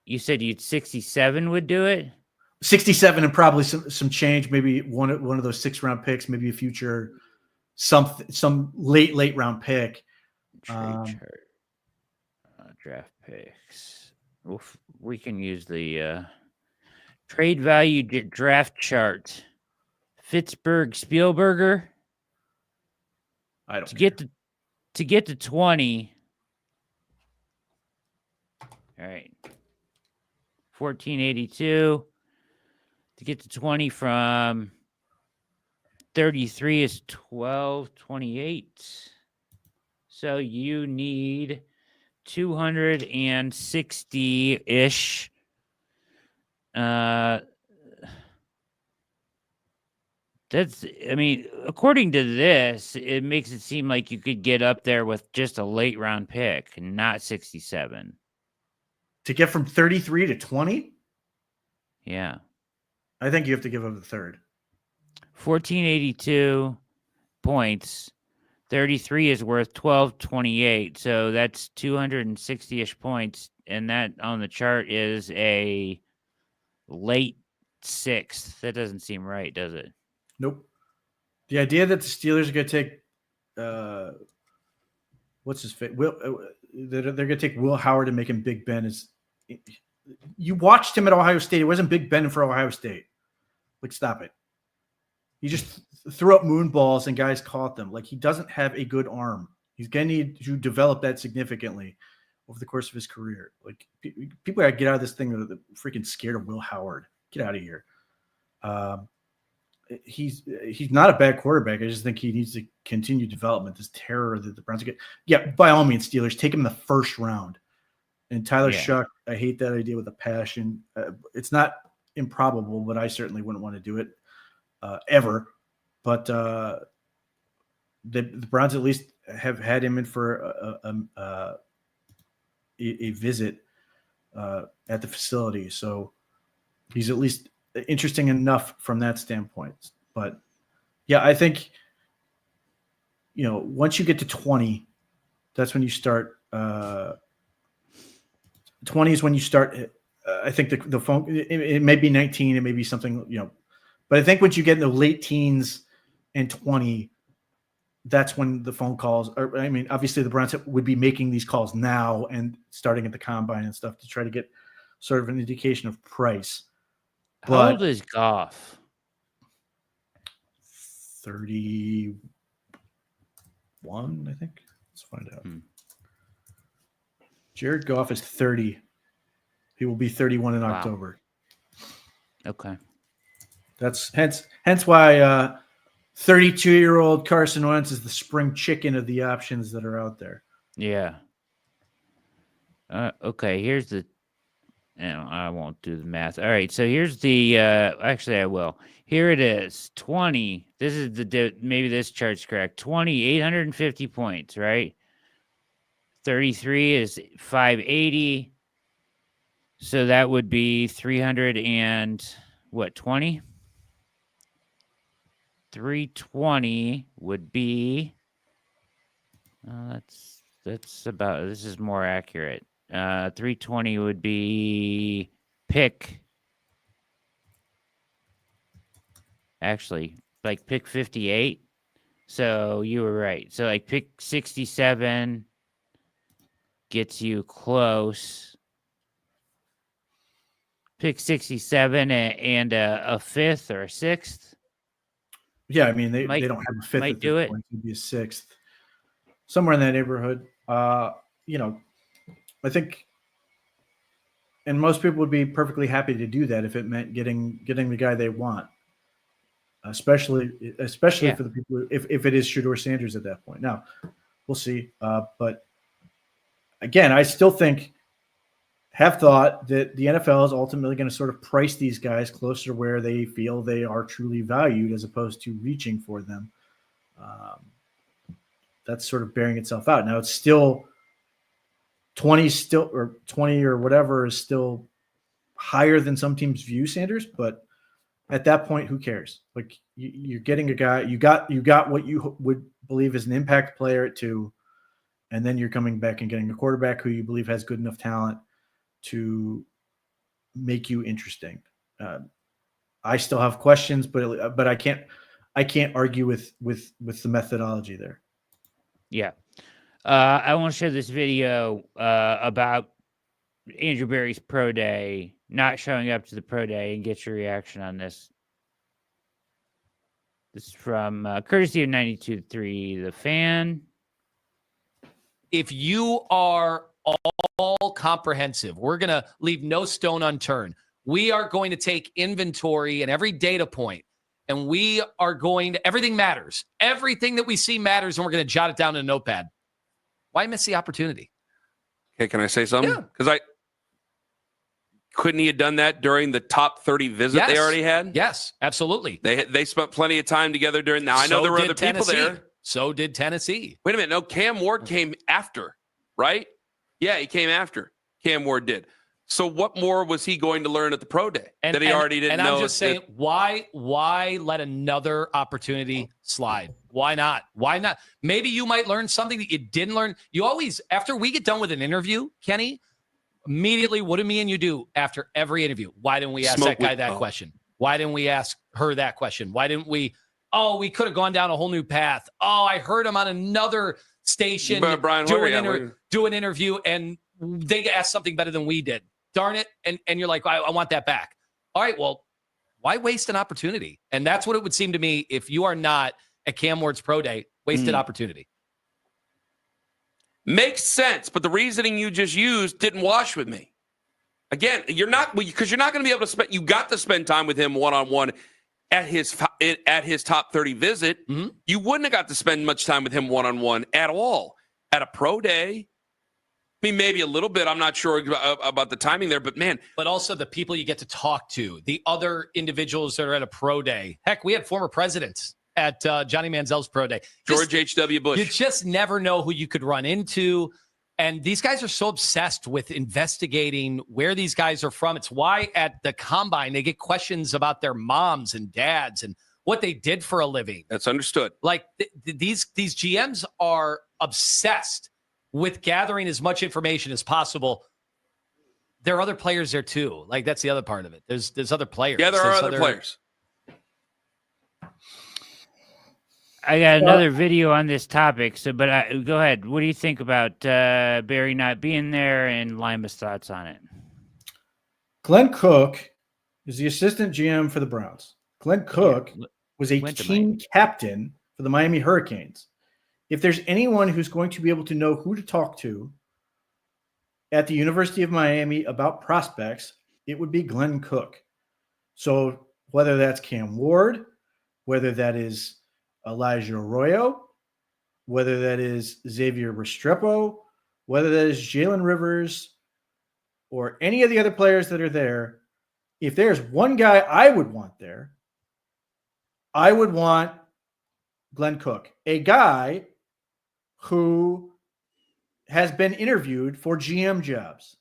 Speaker 1: You said 67 would do it?
Speaker 2: 67 and probably some change, maybe one of those 6th-round picks, maybe a future some late round pick.
Speaker 1: Draft picks. Oof, we can use the trade value draft chart. Pittsburgh Spielberger.
Speaker 2: I don't
Speaker 1: to get to 20. All right. 1482 to get to 20 from 33 is 1228. So you need 260-ish. According to this, it makes it seem like you could get up there with just a late round pick, not 67.
Speaker 2: To get from 33 to 20?
Speaker 1: Yeah.
Speaker 2: I think you have to give up the 3rd.
Speaker 1: 1482 points. 33 is worth 1228. So that's 260-ish points. And that on the chart is a late 6th. That doesn't seem right, does it?
Speaker 2: Nope. The idea that the Steelers are going to take what's his face? They're going to take Will Howard and make him Big Ben. You watched him at Ohio State. It wasn't Big Ben for Ohio State. Like, stop it. He just threw up moon balls and guys caught them. Like, he doesn't have a good arm. He's going to need to develop that significantly over the course of his career. Like, people got to get out of this thing. They're freaking scared of Will Howard. Get out of here. He's not a bad quarterback. I just think he needs to continue development. This terror that the Browns get. Yeah, by all means, Steelers, take him in the first round. And Tyler Shuck, I hate that idea with a passion. It's not improbable, but I certainly wouldn't want to do it ever. But the Browns at least have had him in for a visit at the facility. So he's at least interesting enough from that standpoint. But yeah, I think, once you get to 20, that's when you start 20 is when you start. I think the phone, it may be 19, it may be something, but I think once you get in the late teens and 20, that's when the phone calls are. I mean, obviously the Browns would be making these calls now and starting at the combine and stuff to try to get sort of an indication of price.
Speaker 1: How old is Goff?
Speaker 2: 31, I think. Let's find out. Jared Goff is 30. He will be 31 in October.
Speaker 1: Okay.
Speaker 2: That's hence why 32-year-old Carson Wentz is the spring chicken of the options that are out there.
Speaker 1: Yeah. Okay, here's the I won't do the math. All right, so here's the actually I will. Here it is. 20. This is maybe this chart's correct. 20, 850 points, right? 33 is 580. So that would be 300 and what, 20? 320 would be that's about, this is more accurate. 320 would be pick, actually, like pick 58. So you were right. So like pick 67 gets you close. Pick 67 and a fifth or a sixth.
Speaker 2: Yeah, I mean, they don't have a fifth.
Speaker 1: Might do it.
Speaker 2: It'd be a sixth, somewhere in that neighborhood. I think, and most people would be perfectly happy to do that if it meant getting the guy they want, especially for the people if it is Shedeur Sanders at that point. Now, we'll see. But again, I still have thought that the NFL is ultimately going to sort of price these guys closer to where they feel they are truly valued, as opposed to reaching for them. That's sort of bearing itself out. Now it's still 20 or whatever is still higher than some teams view Sanders, but at that point, who cares? Like, you're getting a guy, you got what you would believe is an impact player at 2, and then you're coming back and getting a quarterback who you believe has good enough talent to make you interesting. I still have questions, but I can't argue with the methodology there.
Speaker 1: Yeah. I want to share this video about Andrew Berry's pro day, not showing up to the pro day, and get your reaction on this. This is from courtesy of 92.3 The Fan.
Speaker 3: If you are all comprehensive, we're going to leave no stone unturned. We are going to take inventory and every data point, and we are going to, everything matters. Everything that we see matters, and we're going to jot it down in a notepad. Why miss the opportunity?
Speaker 4: Okay, can I say something?
Speaker 3: Yeah.
Speaker 4: Because couldn't he have done that during the top 30 visit they already had?
Speaker 3: Yes, absolutely.
Speaker 4: They spent plenty of time together during. Now I know there were other people there.
Speaker 3: So did Tennessee.
Speaker 4: Wait a minute. No, Cam Ward came after, right? Yeah, he came after. Cam Ward did. So what more was he going to learn at the pro day that he already didn't know?
Speaker 3: And I'm just saying, why let another opportunity slide? Why not? Why not? Maybe you might learn something that you didn't learn. You always, after we get done with an interview, Kenny, immediately, what do me and you do after every interview? Why didn't we ask that guy that question? Why didn't we ask her that question? Why didn't we? Oh, we could have gone down a whole new path. Oh, I heard him on another station do an interview, and they asked something better than we did. Darn it. And you're like, I want that back. All right, well, Why waste an opportunity? And that's what it would seem to me if you are not at Cam Ward's pro day, wasted opportunity.
Speaker 4: Makes sense, but the reasoning you just used didn't wash with me. Again, you're not going to be able to spend. You got to spend time with him one-on-one at his top 30 visit.
Speaker 3: Mm-hmm.
Speaker 4: You wouldn't have got to spend much time with him one-on-one at all at a pro day. I mean, maybe a little bit. I'm not sure about the timing there, but man.
Speaker 3: But also the people you get to talk to, the other individuals that are at a pro day. Heck, we had former presidents at Johnny Manziel's pro day.
Speaker 4: George H.W. Bush.
Speaker 3: You just never know who you could run into. And these guys are so obsessed with investigating where these guys are from. It's why at the combine, they get questions about their moms and dads and what they did for a living.
Speaker 4: That's understood.
Speaker 3: Like these GMs are obsessed with gathering as much information as possible. There are other players there too. Like that's the other part of it. There's other players.
Speaker 4: Yeah, there are other players.
Speaker 1: I got another video on this topic. So, but go ahead. What do you think about Barry not being there and Lima's thoughts on it?
Speaker 2: Glenn Cook is the assistant GM for the Browns. Glenn Cook was a team captain for the Miami Hurricanes. If there's anyone who's going to be able to know who to talk to at the University of Miami about prospects, it would be Glenn Cook. So whether that's Cam Ward, whether that is Elijah Arroyo, whether that is Xavier Restrepo, whether that is Jalen Rivers, or any of the other players that are there, if there's one guy I would want there, I would want Glenn Cook, a guy who has been interviewed for GM jobs.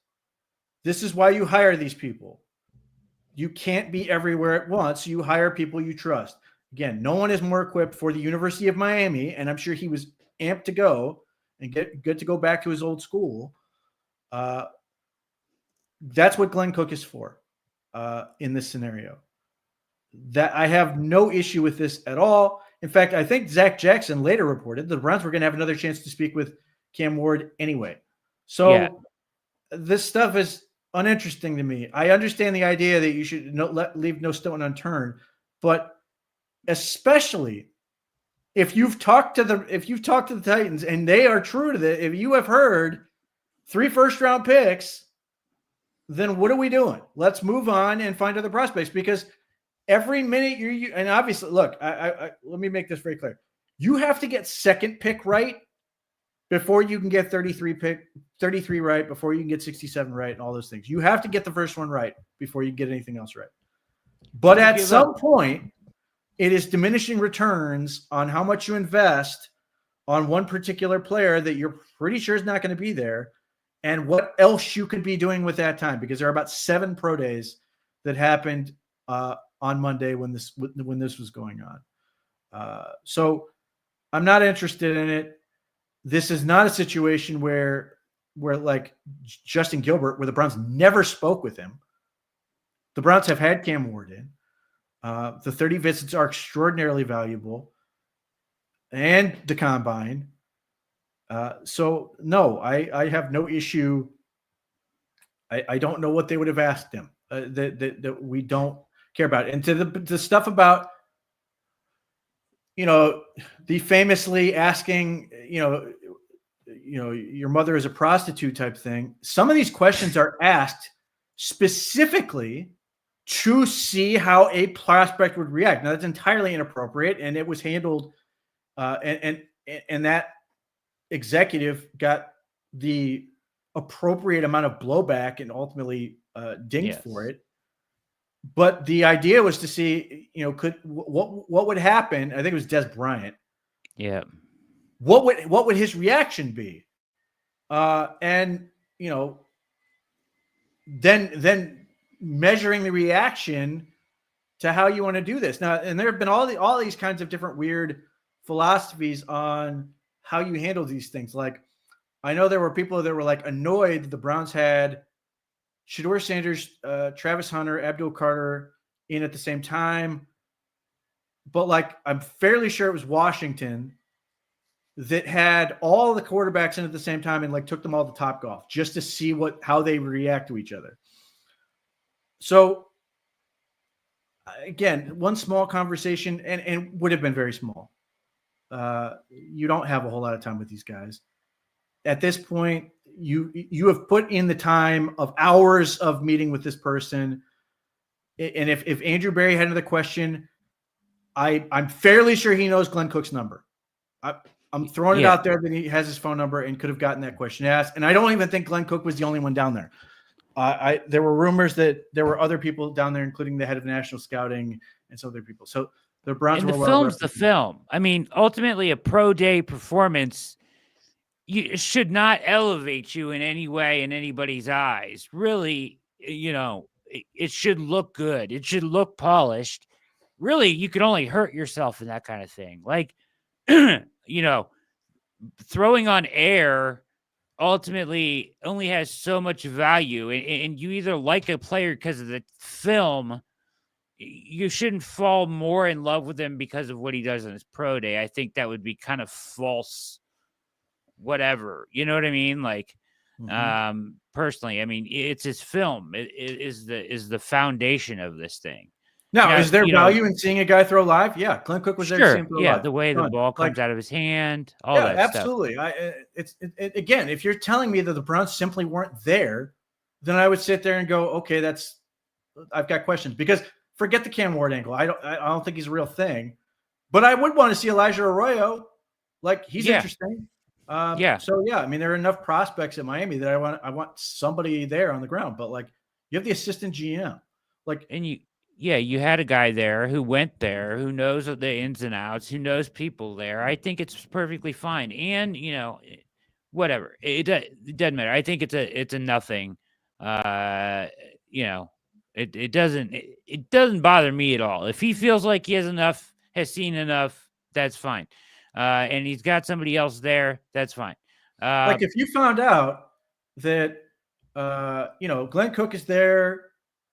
Speaker 2: This is why you hire these people. You can't be everywhere at once. You hire people you trust. Again, no one is more equipped for the University of Miami, and I'm sure he was amped to go and get to go back to his old school. That's what Glenn Cook is for in this scenario. That I have no issue with this at all. In fact, I think Zach Jackson later reported the Browns were going to have another chance to speak with Cam Ward anyway. So this stuff is uninteresting to me. I understand the idea that you should leave no stone unturned, but especially if you've talked to the Titans and they are true to that, if you have heard 3 first-round picks, then what are we doing? Let's move on and find other prospects, because every minute you and obviously, look, I let me make this very clear. You have to get second pick right before you can get 33 right, before you can get 67 right, and all those things. You have to get the first one right before you get anything else right. But at some point, it is diminishing returns on how much you invest on one particular player that you're pretty sure is not going to be there, and what else you could be doing with that time, because there are about 7 pro days that happened on Monday when this was going on. So I'm not interested in it. This is not a situation where like Justin Gilbert, where the Browns never spoke with him. The Browns have had Cam Ward in. The 30 visits are extraordinarily valuable, and the combine. So no, I have no issue. I don't know what they would have asked him that we don't care about. And to the stuff about, the famously asking, your mother is a prostitute type thing. Some of these questions are asked specifically to see how a prospect would react. Now, that's entirely inappropriate, and it was handled, and that executive got the appropriate amount of blowback and ultimately dinged for it. But the idea was to see, what would happen. I think it was Des Bryant.
Speaker 1: Yeah.
Speaker 2: What would his reaction be? And then measuring the reaction to how you want to do this. Now, and there have been all these kinds of different weird philosophies on how you handle these things. Like, I know there were people that were like annoyed that the Browns had Shedeur Sanders, Travis Hunter, Abdul Carter in at the same time. But like, I'm fairly sure it was Washington that had all the quarterbacks in at the same time and like took them all to Topgolf just to see how they react to each other. So again, one small conversation, and would have been very small. You don't have a whole lot of time with these guys. At this point, you have put in the time of hours of meeting with this person. And if Andrew Berry had another question, I'm fairly sure he knows Glenn Cook's number. I'm throwing it out there that he has his phone number and could have gotten that question asked. And I don't even think Glenn Cook was the only one down there. There were rumors that there were other people down there, including the head of national scouting and some other people. So the Browns
Speaker 1: and
Speaker 2: were
Speaker 1: the film's the film. I mean, ultimately, a pro day performance should not elevate you in any way in anybody's eyes. Really, it should look good. It should look polished. Really, you could only hurt yourself in that kind of thing. Like, throwing on air ultimately only has so much value. And you either like a player because of the film. You shouldn't fall more in love with him because of what he does on his pro day. I think that would be kind of false, whatever. You know what I mean? Like, personally, I mean, it's his film. It is the foundation of this thing.
Speaker 2: Now, is there value in seeing a guy throw live? Yeah, Glenn Cook was there to see him throw live.
Speaker 1: The way the ball comes out of his hand, all that
Speaker 2: absolutely.
Speaker 1: stuff.
Speaker 2: Again, if you're telling me that the Browns simply weren't there, then I would sit there and go, okay, I've got questions. Because forget the Cam Ward angle. I don't think he's a real thing. But I would want to see Elijah Arroyo. Like, he's interesting. So I mean, there are enough prospects in Miami that I want somebody there on the ground. But like, you have the assistant GM. Like,
Speaker 1: and you had a guy there who went there, who knows the ins and outs, who knows people there. I think it's perfectly fine. And, whatever. It doesn't matter. I think it's a nothing. It doesn't bother me at all. If he feels like he has seen enough, that's fine. And he's got somebody else there, that's fine.
Speaker 2: Like, if you found out that, Glenn Cook is there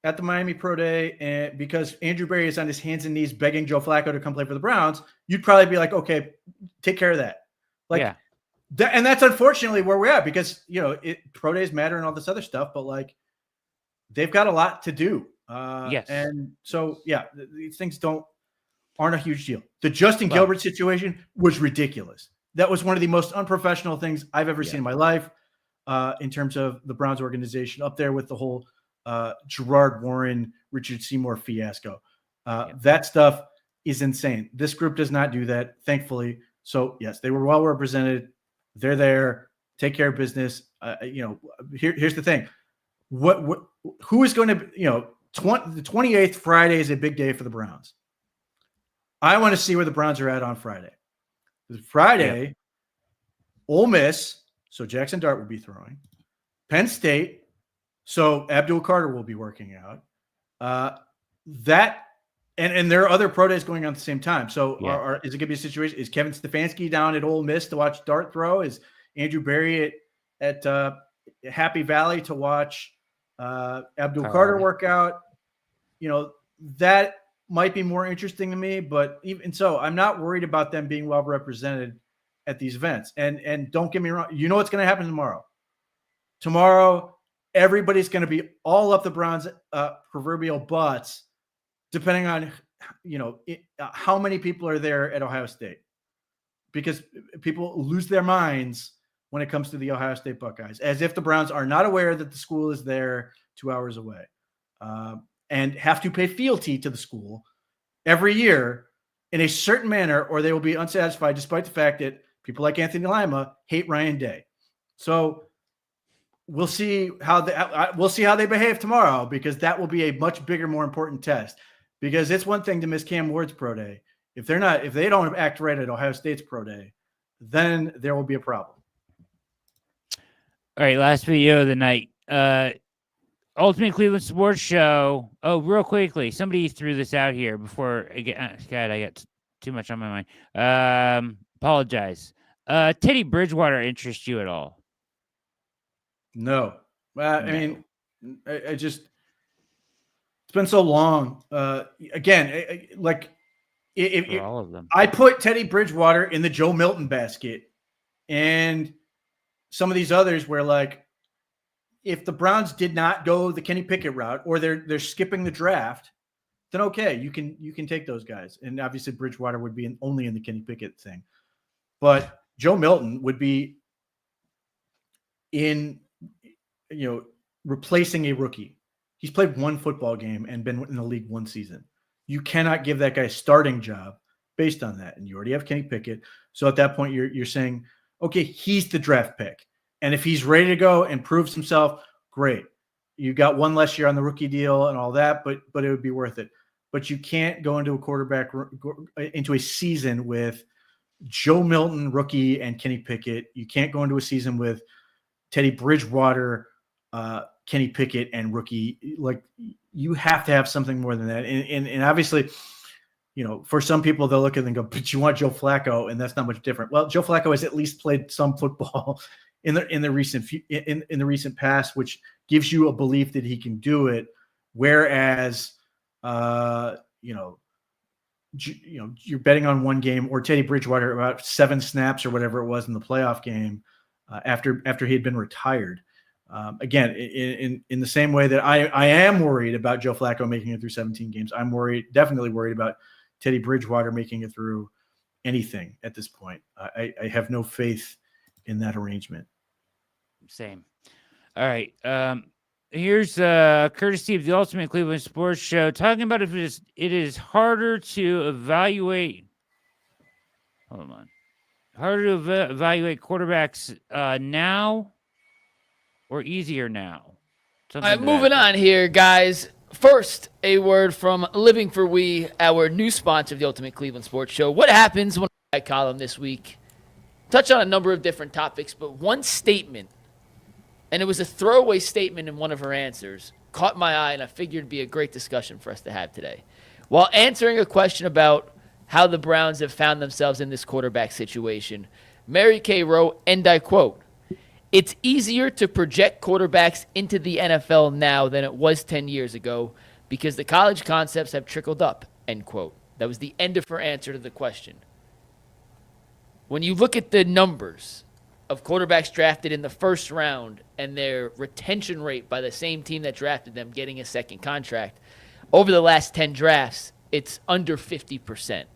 Speaker 2: at the Miami Pro Day, and because Andrew Berry is on his hands and knees begging Joe Flacco to come play for the Browns, you'd probably be like, okay, take care of that. Like, and that's unfortunately where we're at, because, Pro Days matter and all this other stuff, but like, they've got a lot to do. And so, these things aren't a huge deal. The Justin Gilbert situation was ridiculous. That was one of the most unprofessional things I've ever seen in my life, in terms of the Browns organization, up there with the whole Gerard Warren, Richard Seymour fiasco. That stuff is insane. This group does not do that, thankfully. So yes, they were well represented. They're there. Take care of business. Here's the thing. Who is going to, the 28th Friday is a big day for the Browns. I want to see where the Browns are at on Friday. Friday, Ole Miss, so Jackson Dart will be throwing. Penn State, so Abdul Carter will be working out. And there are other pro days going on at the same time. So is it going to be a situation? Is Kevin Stefanski down at Ole Miss to watch Dart throw? Is Andrew Berry at Happy Valley to watch Abdul Carter work out? That might be more interesting to me, but even so, I'm not worried about them being well represented at these events. And don't get me wrong, what's going to happen tomorrow. Tomorrow, everybody's going to be all up the Browns' proverbial butts, depending on how many people are there at Ohio State, because people lose their minds when it comes to the Ohio State Buckeyes, as if the Browns are not aware that the school is there 2 hours away, and have to pay fealty to the school every year in a certain manner, or they will be unsatisfied, despite the fact that people like Anthony Lima hate Ryan Day. So we'll see how they behave tomorrow, because that will be a much bigger, more important test. Because it's one thing to miss Cam Ward's pro day. If they don't act right at Ohio State's pro day, then there will be a problem.
Speaker 1: All right, last video of the night. Ultimate Cleveland Sports Show. Oh, real quickly, somebody threw this out here before I get. God, I got too much on my mind. Apologize. Teddy Bridgewater interests you at all?
Speaker 2: No. I mean, I just. It's been so long. Again, if
Speaker 1: all of them,
Speaker 2: I put Teddy Bridgewater in the Joe Milton basket, and some of these others where, like, if the Browns did not go the Kenny Pickett route, or they're skipping the draft, then okay, you can take those guys. And obviously Bridgewater would be only in the Kenny Pickett thing. But Joe Milton would be in, replacing a rookie. He's played one football game and been in the league one season. You cannot give that guy a starting job based on that. And you already have Kenny Pickett. So at that point, you're saying, okay, he's the draft pick. And if he's ready to go and proves himself, great. You got one less year on the rookie deal and all that, but it would be worth it. But you can't go into a season with Joe Milton, rookie, and Kenny Pickett. You can't go into a season with Teddy Bridgewater, Kenny Pickett, and rookie. Like, you have to have something more than that. And obviously, for some people, they'll look at it and go, but you want Joe Flacco, and that's not much different. Well, Joe Flacco has at least played some football in the recent past, which gives you a belief that he can do it. Whereas, you're betting on one game, or Teddy Bridgewater about 7 snaps or whatever it was in the playoff game after he had been retired. Again, in the same way that I am worried about Joe Flacco making it through 17 games, I'm definitely worried about Teddy Bridgewater making it through anything at this point. I have no faith in that arrangement.
Speaker 1: Same. All right. Here's courtesy of the Ultimate Cleveland Sports Show, talking about if it is harder to evaluate. Hold on. Harder to evaluate quarterbacks now or easier now?
Speaker 5: All right, moving on here, guys. First, a word from Living for We, our new sponsor of the Ultimate Cleveland Sports Show. What happens when I column this week? Touch on a number of different topics, but one statement, and it was a throwaway statement in one of her answers, caught my eye, and I figured it'd be a great discussion for us to have today. While answering a question about how the Browns have found themselves in this quarterback situation, Mary Kay wrote, and I quote, "It's easier to project quarterbacks into the NFL now than it was 10 years ago because the college concepts have trickled up," end quote. That was the end of her answer to the question. When you look at the numbers of quarterbacks drafted in the first round and their retention rate by the same team that drafted them getting a second contract, over the last 10 drafts, it's under 50%.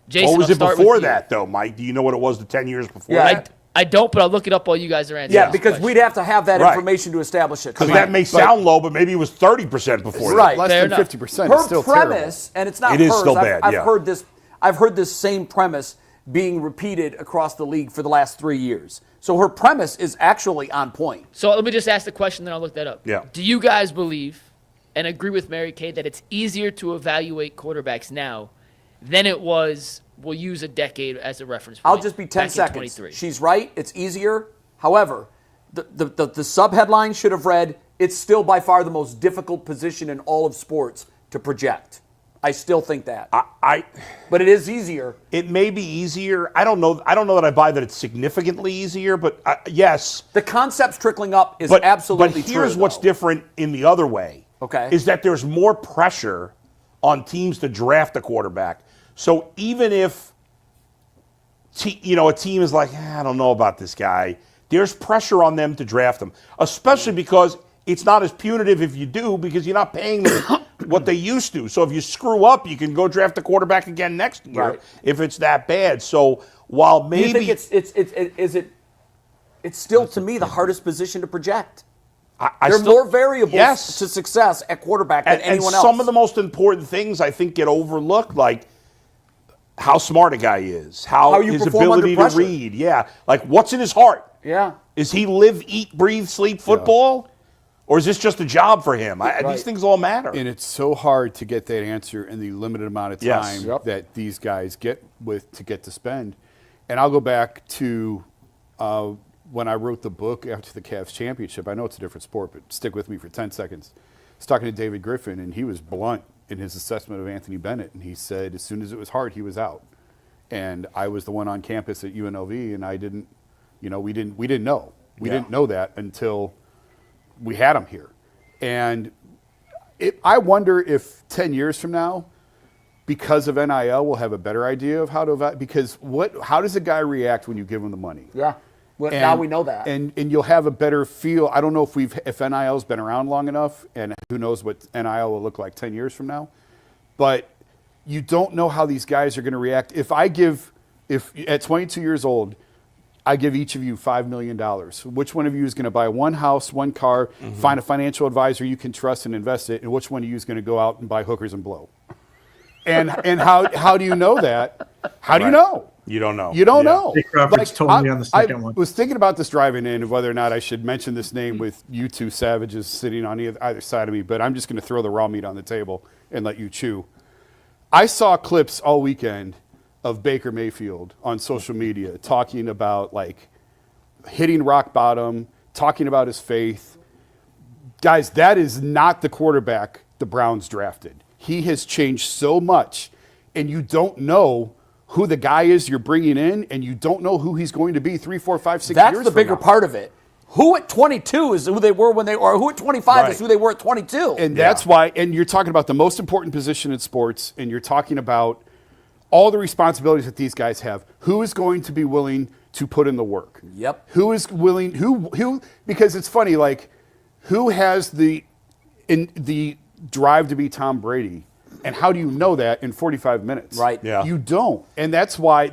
Speaker 5: Jason,
Speaker 6: what was
Speaker 5: I'll
Speaker 6: it
Speaker 5: start
Speaker 6: before
Speaker 5: with you.
Speaker 6: that, though, Mike? Do you know what it was the 10 years before
Speaker 7: Yeah,
Speaker 6: that?
Speaker 5: I don't, but I'll look it up while you guys are answering.
Speaker 7: Yeah, because we'd have to have that
Speaker 6: Right.
Speaker 7: information to establish it.
Speaker 6: Because that may sound low, but maybe it was 30% before that.
Speaker 7: Right.
Speaker 8: Less
Speaker 5: Fair
Speaker 8: than
Speaker 5: enough.
Speaker 8: 50%
Speaker 7: Her
Speaker 8: is still
Speaker 7: premise, and it's not
Speaker 6: It is
Speaker 7: hers.
Speaker 6: still bad,
Speaker 7: I've
Speaker 6: yeah.
Speaker 7: heard this same premise being repeated across the league for the last 3 years. So her premise is actually on point.
Speaker 5: So let me just ask the question, then I'll look that up.
Speaker 6: Yeah.
Speaker 5: Do you guys believe and agree with Mary Kay that it's easier to evaluate quarterbacks now than it was, we'll use a decade as a reference point,
Speaker 7: I'll just be 10
Speaker 5: back in
Speaker 7: seconds.
Speaker 5: 23?
Speaker 7: She's right. It's easier. However, the sub-headline should have read, "It's still by far the most difficult position in all of sports to project." I still think that. But it is easier.
Speaker 6: It may be easier. I don't know that I buy that it's significantly easier, but yes.
Speaker 7: The concepts trickling up is
Speaker 6: But
Speaker 7: absolutely true.
Speaker 6: here's what's
Speaker 7: though.
Speaker 6: different in the other way.
Speaker 7: Okay.
Speaker 6: Is that there's more pressure on teams to draft a quarterback. So even if a team is like, I don't know about this guy, there's pressure on them to draft him, especially because it's not as punitive if you do, because you're not paying them what they used to. So if you screw up, you can go draft a quarterback again next year
Speaker 7: Right.
Speaker 6: if it's that bad. So while
Speaker 7: Do
Speaker 6: maybe
Speaker 7: you think it's still to me the hardest position to project?
Speaker 6: I
Speaker 7: There are
Speaker 6: still-
Speaker 7: more variables
Speaker 6: Yes.
Speaker 7: to success at quarterback than
Speaker 6: and
Speaker 7: anyone else.
Speaker 6: some of the most important things I think get overlooked, like how smart a guy is, how
Speaker 7: you
Speaker 6: his
Speaker 7: perform under
Speaker 6: ability to
Speaker 7: pressure.
Speaker 6: read. Yeah. Like what's in his heart?
Speaker 7: Yeah.
Speaker 6: Is he live, eat, breathe, sleep football? Or is this just a job for him? These things all matter.
Speaker 8: And it's so hard to get that answer in the limited amount of
Speaker 6: Yes.
Speaker 8: time that these guys get to spend. And I'll go back to when I wrote the book after the Cavs championship. I know it's a different sport, but stick with me for 10 seconds. I was talking to David Griffin, and he was blunt in his assessment of Anthony Bennett. And he said as soon as it was hard, he was out. And I was the one on campus at UNLV, and I didn't, we didn't know. We didn't know that until we had him here. And I wonder if 10 years from now, because of NIL, we'll have a better idea of how to evaluate. Because how does a guy react when you give him the money?
Speaker 7: Yeah. Well, now we know that.
Speaker 8: And you'll have a better feel. I don't know if NIL's been around long enough, and who knows what NIL will look like 10 years from now. but you don't know how these guys are going to react. If at 22 years old, I give each of you $5 million, which one of you is going to buy one house, one car, find a financial advisor you can trust and invest it, and which one of you is going to go out and buy hookers and blow? And how do you know that? How do you know?
Speaker 6: You don't know.
Speaker 8: You don't know.
Speaker 2: Jake Crawford's totally on the second one.
Speaker 8: I was thinking about this driving in of whether or not I should mention this name with you two savages sitting on either side of me, but I'm just going to throw the raw meat on the table and let you chew. I saw clips all weekend of Baker Mayfield on social media talking about like hitting rock bottom, talking about his faith. Guys, that is not the quarterback the Browns drafted. He has changed so much, and you don't know who the guy is you're bringing in, and you don't know who he's going to be 3, 4, 5, 6 years from now.
Speaker 7: That's the bigger part of it. Who at 22 is who they were or who at 25 is who they were at 22.
Speaker 8: And that's why, and you're talking about the most important position in sports, and you're talking about all the responsibilities that these guys have. Who is going to be willing to put in the work?
Speaker 7: Yep.
Speaker 8: Who is willing, who, because it's funny, like, who has the drive to be Tom Brady? And how do you know that in 45 minutes?
Speaker 7: Right.
Speaker 6: Yeah.
Speaker 8: You don't. And that's why,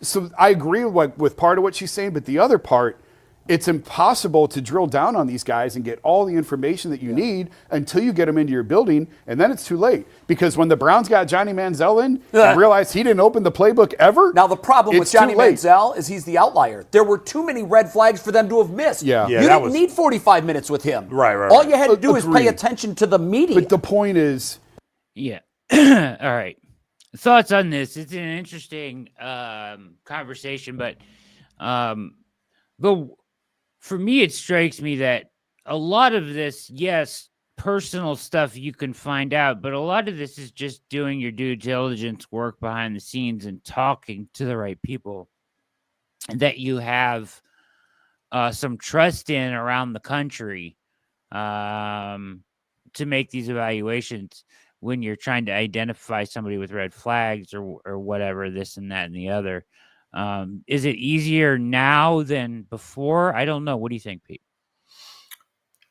Speaker 8: so I agree with part of what she's saying, but the other part, it's impossible to drill down on these guys and get all the information that you need until you get them into your building, and then it's too late. Because when the Browns got Johnny Manziel in and realized he didn't open the playbook ever.
Speaker 7: Now, the problem with
Speaker 8: it's
Speaker 7: Johnny
Speaker 8: too late.
Speaker 7: Manziel is he's the outlier. There were too many red flags for them to have missed.
Speaker 8: Yeah.
Speaker 7: You didn't need 45 minutes with him.
Speaker 6: Right.
Speaker 7: All you had to do is pay
Speaker 8: Agreed.
Speaker 7: attention to the media.
Speaker 8: But the point is,
Speaker 1: Yeah. All right. Thoughts on this? It's an interesting conversation, but for me, it strikes me that a lot of this, yes, personal stuff you can find out, but a lot of this is just doing your due diligence work behind the scenes and talking to the right people that you have some trust in around the country to make these evaluations when you're trying to identify somebody with red flags or whatever, this and that and the other. Is it easier now than before? I don't know. What do you think, Pete?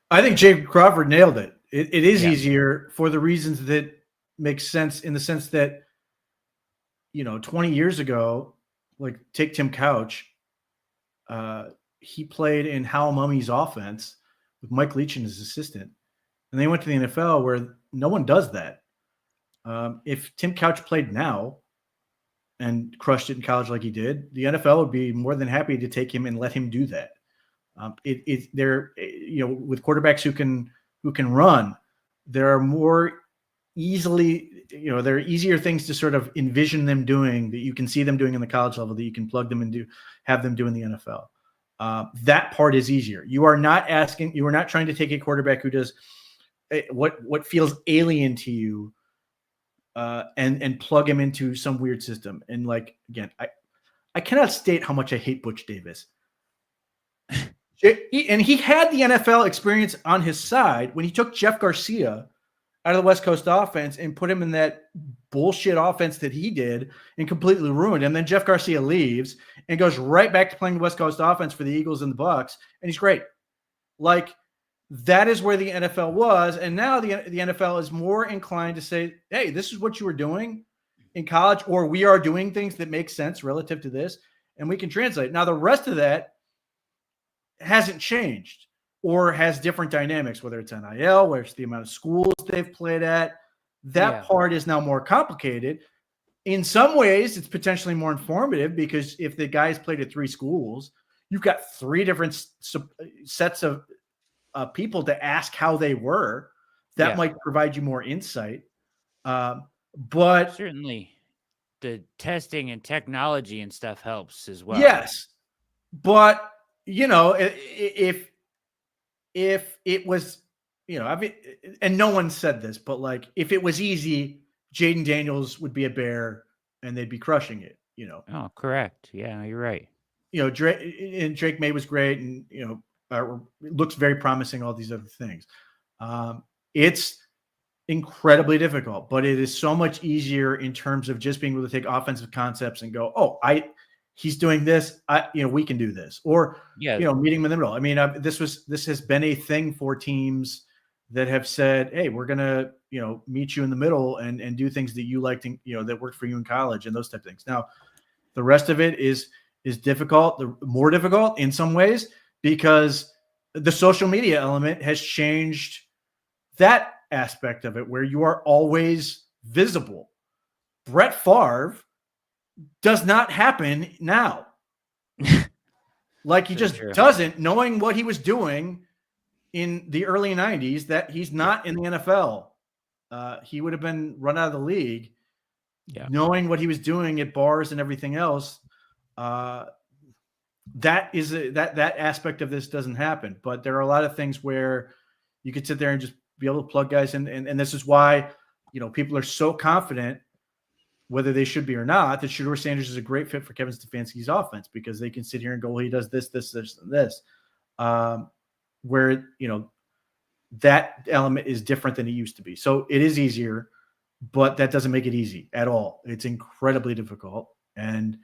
Speaker 2: I think Jake Crawford nailed it. It is easier for the reasons that make sense, in the sense that, 20 years ago, like take Tim Couch, he played in Hal Mummy's offense with Mike Leach and his assistant. And they went to the NFL where no one does that. If Tim Couch played now and crushed it in college like he did, the NFL would be more than happy to take him and let him do that. With quarterbacks who can run, there are more easily, there are easier things to sort of envision them doing that you can see them doing in the college level that you can plug them and have them do in the NFL. That part is easier. You are not trying to take a quarterback who does what feels alien to you and plug him into some weird system. And like, again, I cannot state how much I hate Butch Davis. And he had the NFL experience on his side when he took Jeff Garcia out of the West Coast offense and put him in that bullshit offense that he did and completely ruined him. Then Jeff Garcia leaves and goes right back to playing the West Coast offense for the Eagles and the Bucks, and he's great. Like, that is where the NFL was, and now the NFL is more inclined to say, hey, this is what you were doing in college, or we are doing things that make sense relative to this, and we can translate. Now, the rest of that hasn't changed or has different dynamics, whether it's NIL, whether it's the amount of schools they've played at. That part is now more complicated. In some ways, it's potentially more informative because if the guy's played at 3 schools, you've got 3 different sets of people to ask how they were. That might provide you more insight. But
Speaker 1: certainly the testing and technology and stuff helps as well.
Speaker 2: Yes. But, if it was, and no one said this, but like, if it was easy, Jaden Daniels would be a Bear and they'd be crushing it,
Speaker 1: Oh, correct. Yeah, you're right.
Speaker 2: Drake May was great and, looks very promising, all these other things. It's incredibly difficult, but it is so much easier in terms of just being able to take offensive concepts and go, he's doing this. We can do this, or meeting him in the middle. I mean, this has been a thing for teams that have said, hey, we're going to, meet you in the middle and do things that you liked, that worked for you in college and those type of things. Now, the rest of it is difficult, more difficult in some ways, because the social media element has changed that aspect of it, where you are always visible. Brett Favre does not happen now. Like, he just doesn't, knowing what he was doing in the early 90s, that he's not in the NFL. He would have been run out of the league. Yeah. Knowing what he was doing at bars and everything else, that aspect of this doesn't happen. But there are a lot of things where you could sit there and just be able to plug guys in. And this is why, people are so confident, whether they should be or not, that Shedeur Sanders is a great fit for Kevin Stefanski's offense, because they can sit here and go, well, he does this, this, this, and this. Where, that element is different than it used to be. So it is easier, but that doesn't make it easy at all. It's incredibly difficult. And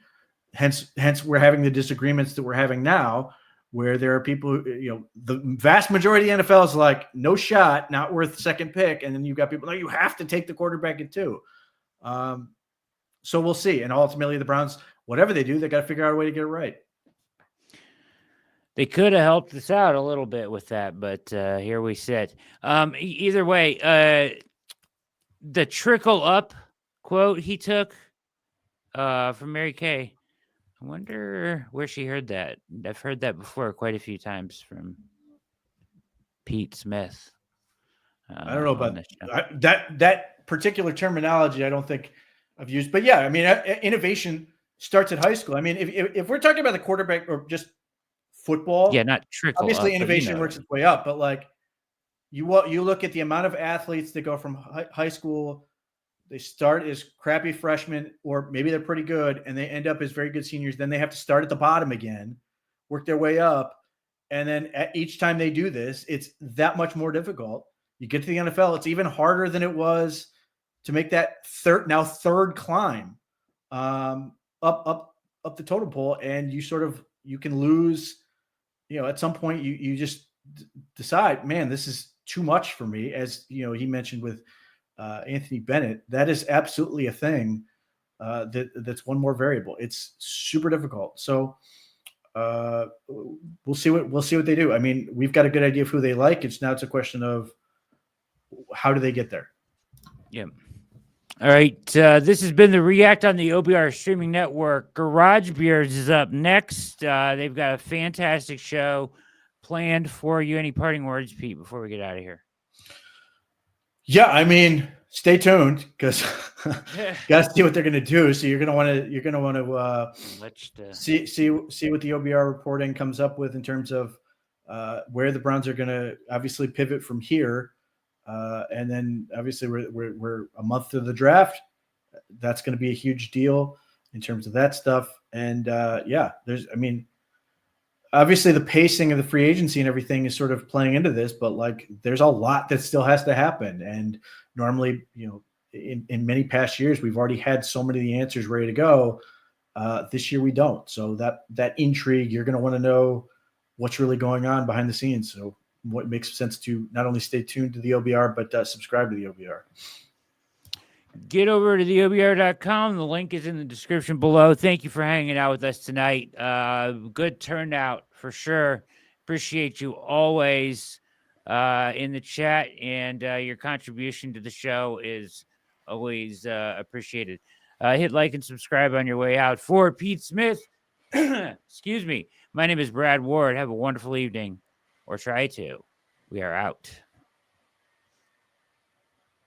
Speaker 2: hence we're having the disagreements that we're having now, where there are people who, the vast majority of the NFL is like, no shot, not worth second pick. And then you've got people like, you have to take the quarterback at 2. So we'll see. And ultimately the Browns, whatever they do, they got to figure out a way to get it right.
Speaker 1: They could have helped us out a little bit with that, but here we sit. Either way, the trickle up quote he took from Mary Kay, I wonder where she heard that. I've heard that before quite a few times from Pete Smith.
Speaker 2: I don't know about that particular terminology. I don't think I've used, but yeah, I mean, innovation starts at high school. I mean, if we're talking about the quarterback or just football,
Speaker 1: yeah, not trickle.
Speaker 2: Obviously, innovation works its way up, but like you look at the amount of athletes that go from high school, they start as crappy freshmen, or maybe they're pretty good, and they end up as very good seniors. Then they have to start at the bottom again, work their way up, and then each time they do this, it's that much more difficult. You get to the NFL, it's even harder than it was to make that third climb up the totem pole, and you can lose. At some point you just decide, man, this is too much for me. As he mentioned with Anthony Bennett, that is absolutely a thing. That's one more variable. It's super difficult. So we'll see what they do. I mean, we've got a good idea of who they like. It's a question of how do they get there?
Speaker 1: Yeah. All right. This has been the React on the OBR streaming network. Garage Beers is up next. They've got a fantastic show planned for you. Any parting words, Pete, before we get out of here?
Speaker 2: Yeah, I mean, stay tuned, because you got to see what they're going to do. So you're going to want to see what the OBR reporting comes up with in terms of where the Browns are going to obviously pivot from here. And then obviously we're a month to the draft. That's going to be a huge deal in terms of that stuff. And obviously the pacing of the free agency and everything is sort of playing into this, but like there's a lot that still has to happen. And normally, in many past years, we've already had so many of the answers ready to go. This year we don't. So that intrigue, you're going to want to know what's really going on behind the scenes. So what makes sense to not only stay tuned to the OBR, but subscribe to the OBR.
Speaker 1: Get over to theobr.com. The link is in the description below. Thank you for hanging out with us tonight. Good turnout for sure. Appreciate you always in the chat, and your contribution to the show is always appreciated. Hit like and subscribe on your way out. For Pete Smith, excuse me, my name is Brad Ward. Have a wonderful evening. Or try to. We are out.